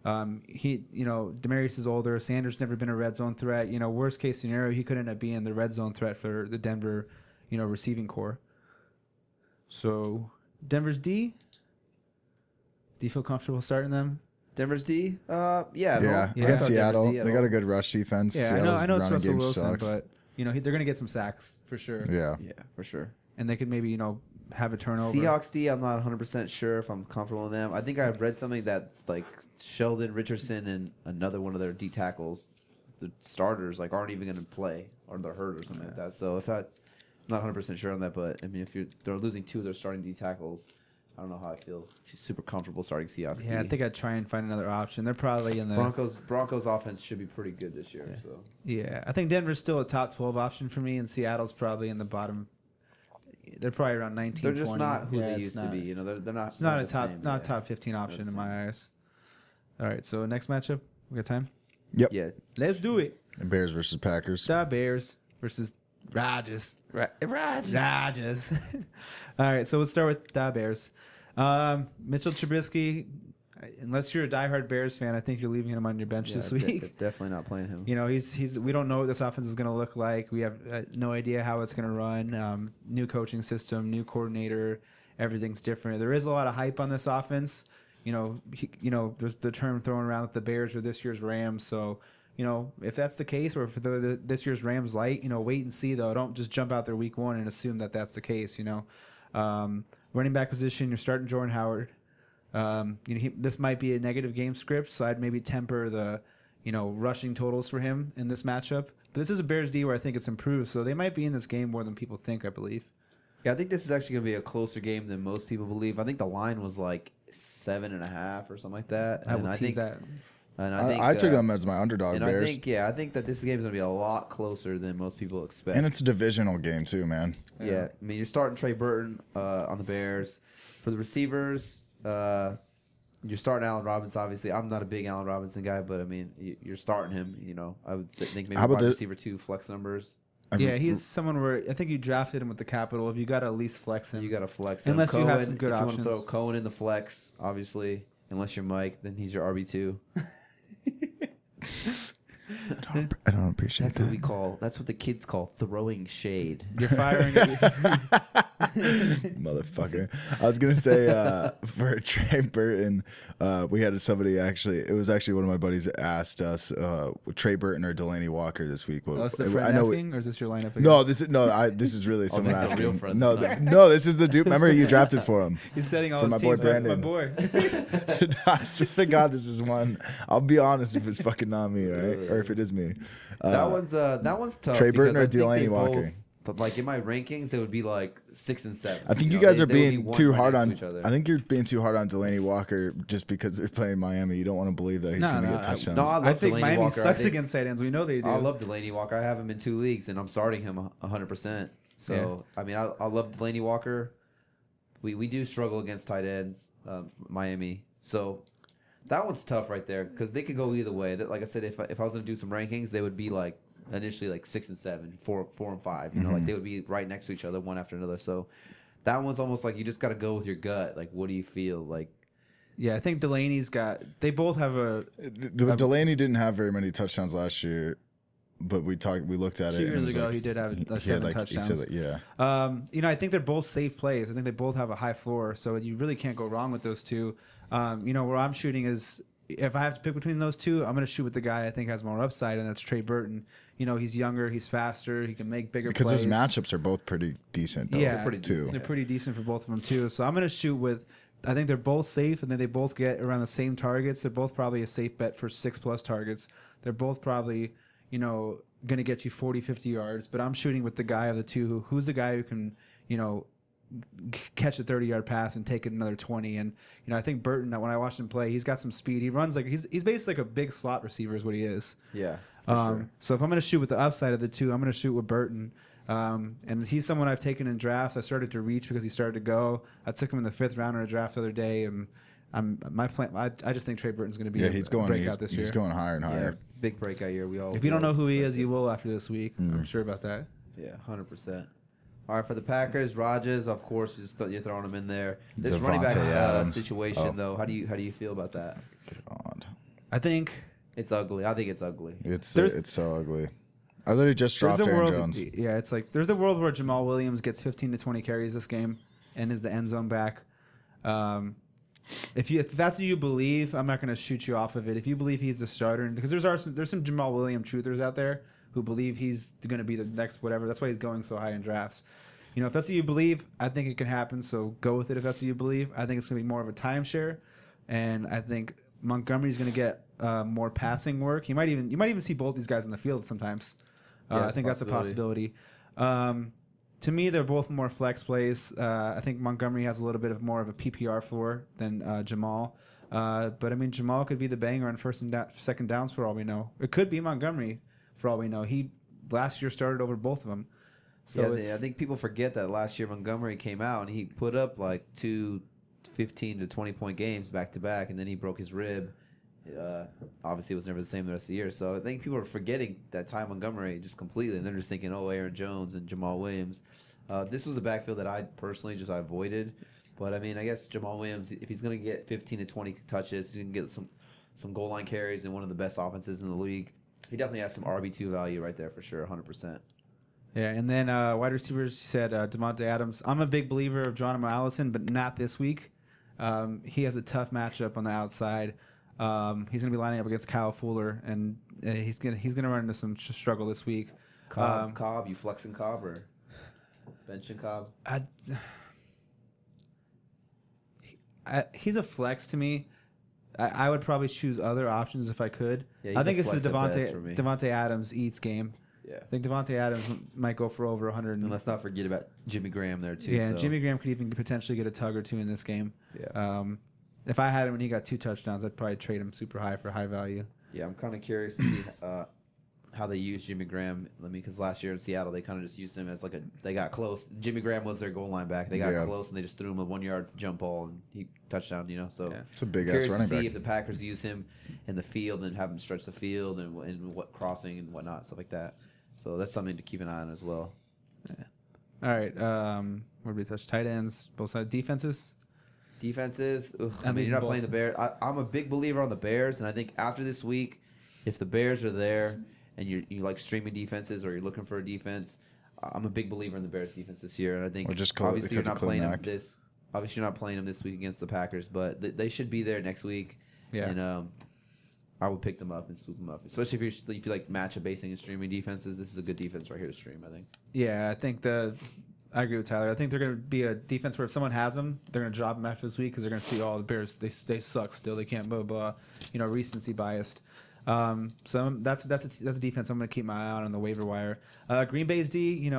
Demaryius is older. Sanders never been a red zone threat. Worst case scenario, he could end up being the red zone threat for the Denver, receiving core. So Denver's D. Do you feel comfortable starting them? Denver's D? Yeah. I Against thought Seattle, Denver's D they got a good rush defense. Yeah, Seattle's I know it's running Russell game Wilson, sucks. but they're going to get some sacks for sure. Yeah. Yeah, for sure. And they could maybe have a turnover. Seahawks D, I'm not 100% sure if I'm comfortable in them. I think I read something that like Sheldon Richardson and another one of their D tackles, the starters, aren't even going to play or they're hurt or something like that. So if that's, I'm not 100% sure on that, but I mean, if they're losing 2 of their starting D tackles, I don't know how I feel. Super comfortable starting Seahawks. Yeah, D. I think I'd try and find another option. They're probably in the Broncos offense should be pretty good this year. So yeah, I think Denver's still a top 12 option for me, and Seattle's probably in the bottom. They're probably around 19. they're just 20. not who Yeah, they it's used not, to be. They're not. It's not a the top, same, not yeah. a top 15 option the in same. my eyes. All right, so next matchup, we got time. Yep. Yeah, Let's do it. Bears versus Packers. The Bears versus Rodgers. Rodgers. Rodgers. All right, so let's start with the Bears. Mitchell Trubisky. Unless you're a diehard Bears fan, I think you're leaving him on your bench this week. Definitely not playing him. He's. We don't know what this offense is going to look like. We have no idea how it's going to run. New coaching system, new coordinator. Everything's different. There is a lot of hype on this offense. there's the term thrown around that the Bears are this year's Rams. So, if that's the case, or if this year's Rams light, wait and see though. Don't just jump out there week one and assume that that's the case. Running back position, you're starting Jordan Howard. This might be a negative game script, so I'd maybe temper the, rushing totals for him in this matchup. But this is a Bears D where I think it's improved, so they might be in this game more than people think, I believe. Yeah, I think this is actually going to be a closer game than most people believe. I think the line was like 7.5 or something like that. I will tease that. And I took them as my underdog and Bears. I think that this game is going to be a lot closer than most people expect. And it's a divisional game too, man. Yeah, I mean, you're starting Trey Burton on the Bears. For the receivers, you're starting Allen Robinson. Obviously, I'm not a big Allen Robinson guy, but I mean, you're starting him. I would think maybe wide receiver 2 flex numbers. Yeah, he's someone where I think you drafted him with the capital. If you got to at least flex him, You got to flex him. unless Cohen, you have some good if options. You want to throw Cohen in the flex, obviously. Unless you're Mike, then he's your RB2. I don't appreciate That's that. what we call. That's what the kids call throwing shade. You're firing. Motherfucker. I was gonna say for Trey Burton, we had somebody actually. It was actually one of my buddies that asked us Trey Burton or Delaney Walker this week. Oh, is the friend asking, or is this your lineup again? No, this is really someone this is a real asking. friend. No, no, this is the dude. Remember you drafted for him. He's setting all For his my boy teams back with Brandon. my boy. I swear to God, this is one. I'll be honest if it's fucking not me, right? Or if it is me. That one's tough. Trey Burton because or I think Delaney they Walker? But like in my rankings, they would be like 6 and 7. I think you guys are They would be being one too right hard next on. to each other. I think you're being too hard on Delaney Walker just because they're playing Miami. You don't want to believe that he's going to get touchdowns. no, I love I think Delaney Miami Walker. sucks against tight ends. We know they do. I love Delaney Walker. I have him in 2 leagues, and I'm starting him 100%. So I mean, I love Delaney Walker. We do struggle against tight ends, Miami. So that one's tough right there because they could go either way. That, like I said, if I was going to do some rankings, they would be like initially like 6 and 7, 4 and 5. Like they would be right next to each other, one after another. So that one's almost like you just got to go with your gut. Like, what do you feel like? Yeah, I think Delaney's got. They both have a. Delaney didn't have very many touchdowns last year, but we looked at 2 it. years ago, he did have seven touchdowns. He said that, yeah. I think they're both safe plays. I think they both have a high floor, so you really can't go wrong with those two. Where I'm shooting is, if I have to pick between those two, I'm going to shoot with the guy I think has more upside, and that's Trey Burton. He's younger, he's faster, he can make bigger plays. Because those matchups are both pretty decent, though. Yeah, They're pretty decent. They're pretty decent for both of them, too. So I'm going to shoot with, I think they're both safe, and then they both get around the same targets. They're both probably a safe bet for 6+ targets. They're both probably, going to get you 40, 50 yards. But I'm shooting with the guy of the two who's the guy who can, catch a 30-yard pass and take it another 20. And, I think Burton, when I watched him play, he's got some speed. He runs like, he's basically like a big slot receiver is what he is. Yeah. Sure. So if I'm going to shoot with the upside of the two, I'm going to shoot with Burton. And he's someone I've taken in drafts. I started to reach because he started to go. I took him in the 5th round in a draft the other day, and my plan. I just think Trey Burton's going to be he's going breakout this year. He's going higher and higher. Yeah, big breakout year. If you don't know who he is, you will after this week. I'm sure about that. Yeah, 100%. All right, for the Packers, Rodgers, of course, you're throwing him in there. This running back situation, though, how do you feel about that? God. I think it's ugly. I think it's ugly. It's so ugly. I literally just dropped Aaron Jones. Yeah, it's like there's a world where Jamal Williams gets 15 to 20 carries this game and is the end zone back. If that's what you believe, I'm not going to shoot you off of it. If you believe he's the starter, because there's some Jamal Williams truthers out there who believe he's going to be the next whatever. That's why he's going so high in drafts. If that's what you believe, I think it can happen. So go with it if that's what you believe. I think it's going to be more of a timeshare, and I think Montgomery's going to get more passing work. You might even see both these guys in the field sometimes. I think that's a possibility. To me, they're both more flex plays. I think Montgomery has a little bit of more of a PPR floor than Jamal. But I mean, Jamal could be the banger on first and second downs for all we know. It could be Montgomery for all we know. He last year started over both of them. So I think people forget that last year Montgomery came out and he put up like 2 15 to 20 point games back to back, and then he broke his rib. Obviously, it was never the same the rest of the year. So I think people are forgetting that Ty Montgomery just completely, and they're just thinking, oh, Aaron Jones and Jamal Williams. This was a backfield that I personally just avoided. But I mean, I guess Jamal Williams, if he's going to get 15 to 20 touches, he's going to get some goal line carries in one of the best offenses in the league. He definitely has some RB2 value right there for sure, 100%. Yeah, and then wide receivers, you said Devontae Adams. I'm a big believer of Geronimo Allison, but not this week. He has a tough matchup on the outside. He's going to be lining up against Kyle Fuller, and he's gonna run into some struggle this week. Cobb, you flexing Cobb or benching Cobb? He's a flex to me. I would probably choose other options if I could. Yeah, I think this is flex at best for me. Devontae Adams eats game. Yeah. I think Devontae Adams might go for over 100. And let's not forget about Jimmy Graham there too. Yeah, so. Jimmy Graham could even potentially get a tug or two in this game. Yeah. If I had him when he got 2 touchdowns, I'd probably trade him super high for high value. Yeah, I'm kind of curious to see how they use Jimmy Graham. Because last year in Seattle, they kind of just used him as they got close. Jimmy Graham was their goal line back. They got close and they just threw him a 1-yard jump ball and he touchdown. So it's a big ass curious running to see back. if the Packers use him in the field and have him stretch the field and what crossing and whatnot, stuff like that. So that's something to keep an eye on as well. Yeah. All right. Where did we touch? Tight ends, both sides. Defenses. Defenses. I mean, you're not both. playing the Bears. I'm a big believer on the Bears, and I think after this week, if the Bears are there and you like streaming defenses or you're looking for a defense, I'm a big believer in the Bears defense this year. And I think obviously you're not playing them Obviously, you're not playing them this week against the Packers, but they should be there next week. Yeah. And I would pick them up and swoop them up, especially if you like matchup basing and streaming defenses. This is a good defense right here to stream, I think. Yeah, I agree with Tyler. I think they're going to be a defense where if someone has them, they're going to drop them after this week because they're going to see all the Bears. They suck still. They can't blah blah. Recency biased. So that's a defense I'm going to keep my eye on the waiver wire. Green Bay's D,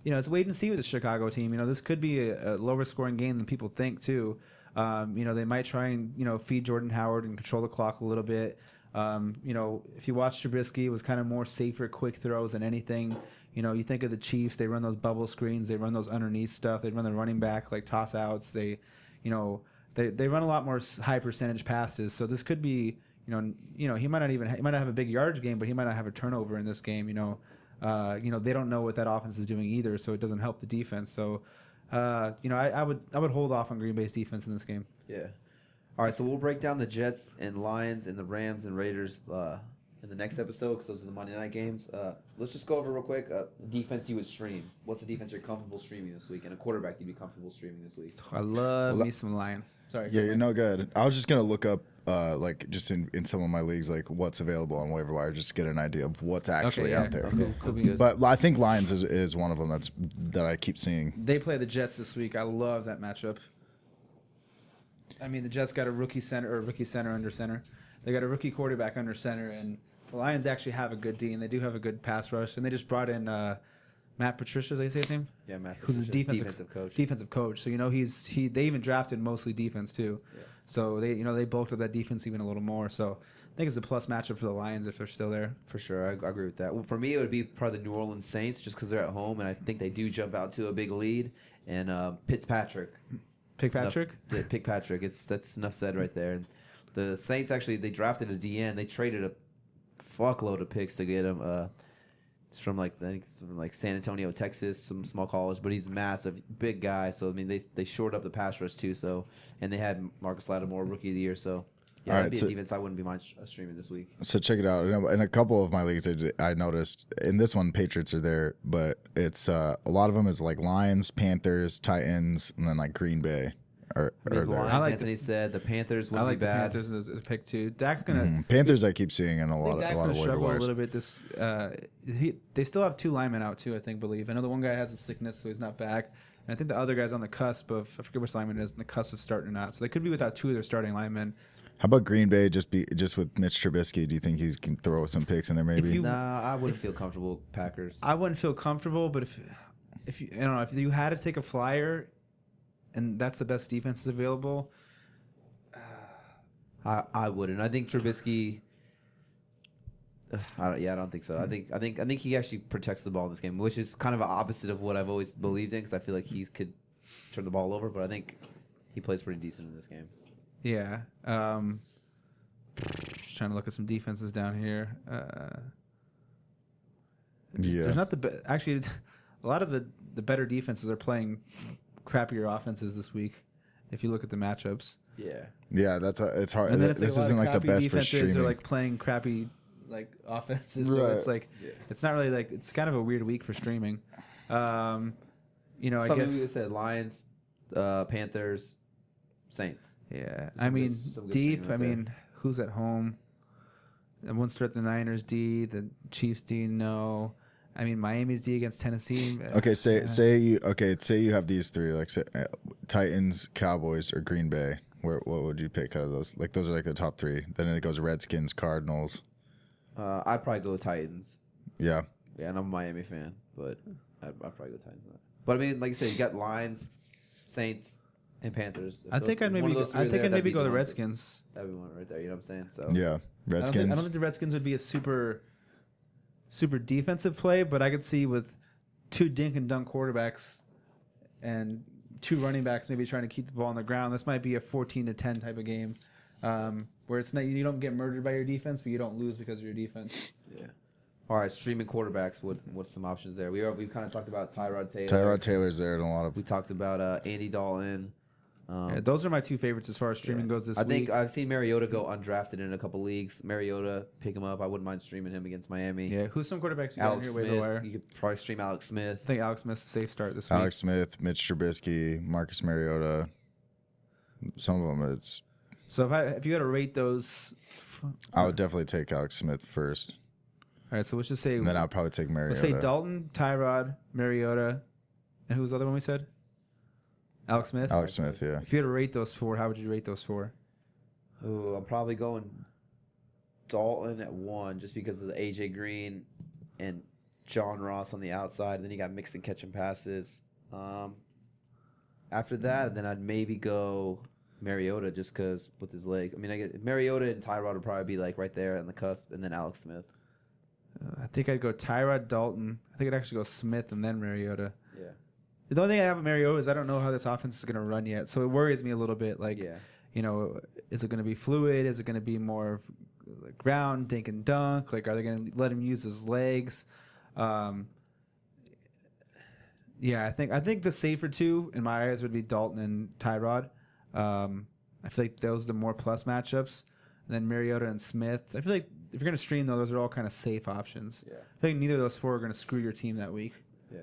it's wait and see with the Chicago team. This could be a lower scoring game than people think too. They might try and feed Jordan Howard and control the clock a little bit. If you watch Trubisky, it was kind of more safer, quick throws than anything. You think of the Chiefs, they run those bubble screens, they run those underneath stuff, they run the running back like toss outs. They run a lot more high percentage passes. So this could be, he might not have a big yardage game, but he might not have a turnover in this game. They don't know what that offense is doing either, so it doesn't help the defense. So, I would hold off on Green Bay's defense in this game. Yeah. All right, so we'll break down the Jets and Lions and the Rams and Raiders in the next episode because those are the Monday night games. Let's just go over real quick. Defense you would stream. What's the defense you're comfortable streaming this week? And a quarterback you'd be comfortable streaming this week? I love me some Lions. Sorry. Yeah, you're no good. I was just going to look up, just in some of my leagues, like what's available on waiver wire, just to get an idea of what's actually out there. Okay, sounds good. But I think Lions is one of them that I keep seeing. They play the Jets this week. I love that matchup. I mean, the Jets got a rookie center under center. They got a rookie quarterback under center, and the Lions actually have a good D, and they do have a good pass rush. And they just brought in Matt Patricia, is that say his name? Yeah, Matt who's a Patricia, defensive coach. So they even drafted mostly defense too. Yeah. So they bulked up that defense even a little more. So I think it's a plus matchup for the Lions if they're still there. For sure, I agree with that. Well, for me, it would be probably the New Orleans Saints just because they're at home, and I think they do jump out to a big lead. And Fitzpatrick. Patrick? Pick Patrick. That's enough said right there. And the Saints actually they drafted a DN. They traded a fuckload of picks to get him. It's from I think it's from San Antonio, Texas, some small college, but he's massive, big guy. So I mean they shored up the pass rush too. So and they had Marcus Lattimore, rookie of the year. So yeah, that'd be a defense I wouldn't be mind streaming this week. So check it out. In a couple of my leagues, I noticed in this one Patriots are there, but it's a lot of them is like Lions, Panthers, Titans, and then like Green Bay. Are there. Lions, Anthony said the Panthers wouldn't be bad. I like the Panthers as a pick too. Dak's gonna Panthers. I keep seeing in a lot of waiver struggle wires. a little bit. They still have 2 linemen out too. I know the one guy has a sickness, so he's not back. And I think the other guy's on the cusp of I forget which lineman it is, on the cusp of starting or not. So they could be without 2 of their starting linemen. How about Green Bay just with Mitch Trubisky? Do you think he can throw some picks in there maybe? Nah, I wouldn't feel comfortable Packers. I wouldn't feel comfortable, but if you I don't know, if you had to take a flyer and that's the best defenses available, I wouldn't. I think Trubisky. I don't think so. I think he actually protects the ball in this game, which is kind of opposite of what I've always believed in because I feel like he could turn the ball over, but I think he plays pretty decent in this game. Yeah. Just trying to look at some defenses down here. Yeah. There's not actually a lot of the better defenses are playing crappier offenses this week. If you look at the matchups. Yeah. Yeah, it's hard. And then this isn't like the best for streaming. They're like playing crappy offenses. So it's it's not really it's kind of a weird week for streaming. I guess we said Lions, Panthers, Saints. Yeah, Some I mean, good- some good deep. streaming I there. mean, who's at home? I won't start the Niners D, the Chiefs D. No, I mean Miami's D against Tennessee. Okay, say you have these three, like say, Titans, Cowboys, or Green Bay. What would you pick out of those? Like those are like the top three. Then it goes Redskins, Cardinals. I'd probably go with Titans. Yeah. Yeah, and I'm a Miami fan, but I'd probably go Titans. On that. But I mean, like you said, you got Lions, Saints, and Panthers. If I think I'd maybe go the Redskins. That'd be one right there. You know what I'm saying? So Yeah, Redskins. I don't think the Redskins would be a super defensive play, but I could see with two dink and dunk quarterbacks and two running backs maybe trying to keep the ball on the ground. This might be a 14-10 type of game, where it's not you don't get murdered by your defense, but you don't lose because of your defense. yeah. All right, streaming quarterbacks. What's some options there? We kind of talked about Tyrod Taylor. Tyrod Taylor's there in a lot of. We talked about Andy Dalton. Yeah, those are my two favorites as far as streaming goes this week. I think I've seen Mariota go undrafted in a couple leagues. Mariota, pick him up. I wouldn't mind streaming him against Miami. Yeah, who's some quarterbacks you got Alex on your waiver wire? Smith. You could probably stream Alex Smith. I think Alex Smith's a safe start this week. Alex Smith, Mitch Trubisky, Marcus Mariota. Some of them, it's. So if you got to rate those, I would definitely take Alex Smith first, all right. So let's just say and then I'd probably take Mariota. let's say Dalton, Tyrod, Mariota, and who was the other one we said? Alex Smith. Alex Smith, yeah. If you had to rate those four, how would you rate those four? Ooh, I'm probably going Dalton at 1 just because of the AJ Green and John Ross on the outside. And then you got mixing catching passes. After that, then I'd maybe go Mariota just because with his leg. I mean, I get Mariota and Tyrod would probably be like right there on the cusp, and then Alex Smith. I think I'd go Tyrod, Dalton. I think I'd actually go Smith and then Mariota. Yeah. The only thing I have with Mariota is I don't know how this offense is going to run yet, so it worries me a little bit. Like, Yeah. you know, is it going to be fluid? Is it going to be more of like ground, dink and dunk? Like, are they going to let him use his legs? Yeah, I think the safer two in my eyes would be Dalton and Tyrod. I feel like those are the more plus matchups. And then Mariota and Smith. I feel like if you're going to stream, though, those are all kind of safe options. Yeah. I think neither of those four are going to screw your team that week. Yeah.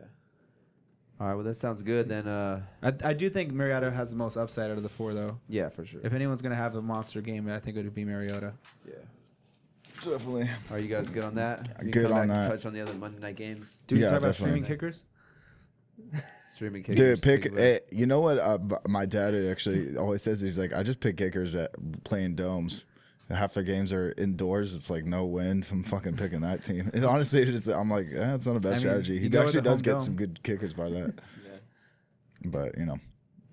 All right. Well, that sounds good. Then, I do think Mariota has the most upside out of the four, though. yeah, for sure. If anyone's going to have a monster game, I think it would be Mariota. Yeah. Definitely. Are you guys good on that? You Good come back on and that. touch on the other Monday night games. Do we Yeah, talk about definitely. streaming kickers? Streaming kickers. Dude, pick. big win. You know what? My dad actually always says. He's like, I just pick kickers at playing domes. Half their games are indoors. It's like no wind. I'm fucking picking that team. And honestly, I'm like, it's not a bad I mean, strategy. you He go with actually the does home get dome. some good kickers by that. Yeah. But go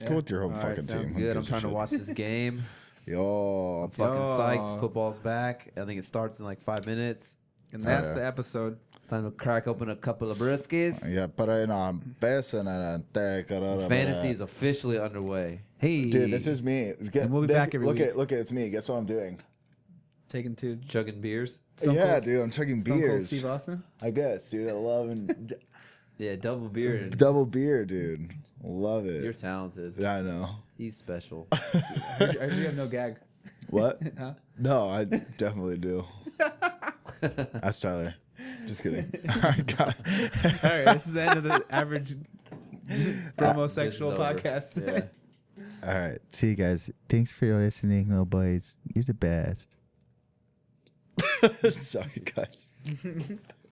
Yeah. with your home All right, fucking sounds team. Who good. I'm gives a trying to shit? watch this game. Yo, Fucking Yo. psyched. Football's back. I think it starts in like 5 minutes. And that's yeah. the episode. It's time to crack open a couple of briskets. yeah, pero no, Fantasy is officially underway. Hey. Dude, this is me. And we'll be back every look week. at it's me. Guess what I'm doing? Taking two. Chugging beers. Stone yeah, Cold- dude, I'm chugging Stone Cold beers. Steve Austin. I guess, dude. I love and Yeah, double beer. And double beer, dude. Love it. you're talented. Yeah, I know. He's special. I heard you have no gag. What? Huh? No, I definitely do. That's Tyler. Just kidding. All right, God. All right, this is the end of the average homosexual This is over. podcast. Yeah. All right. See you guys. Thanks for listening, little boys. You're the best. Sorry, guys.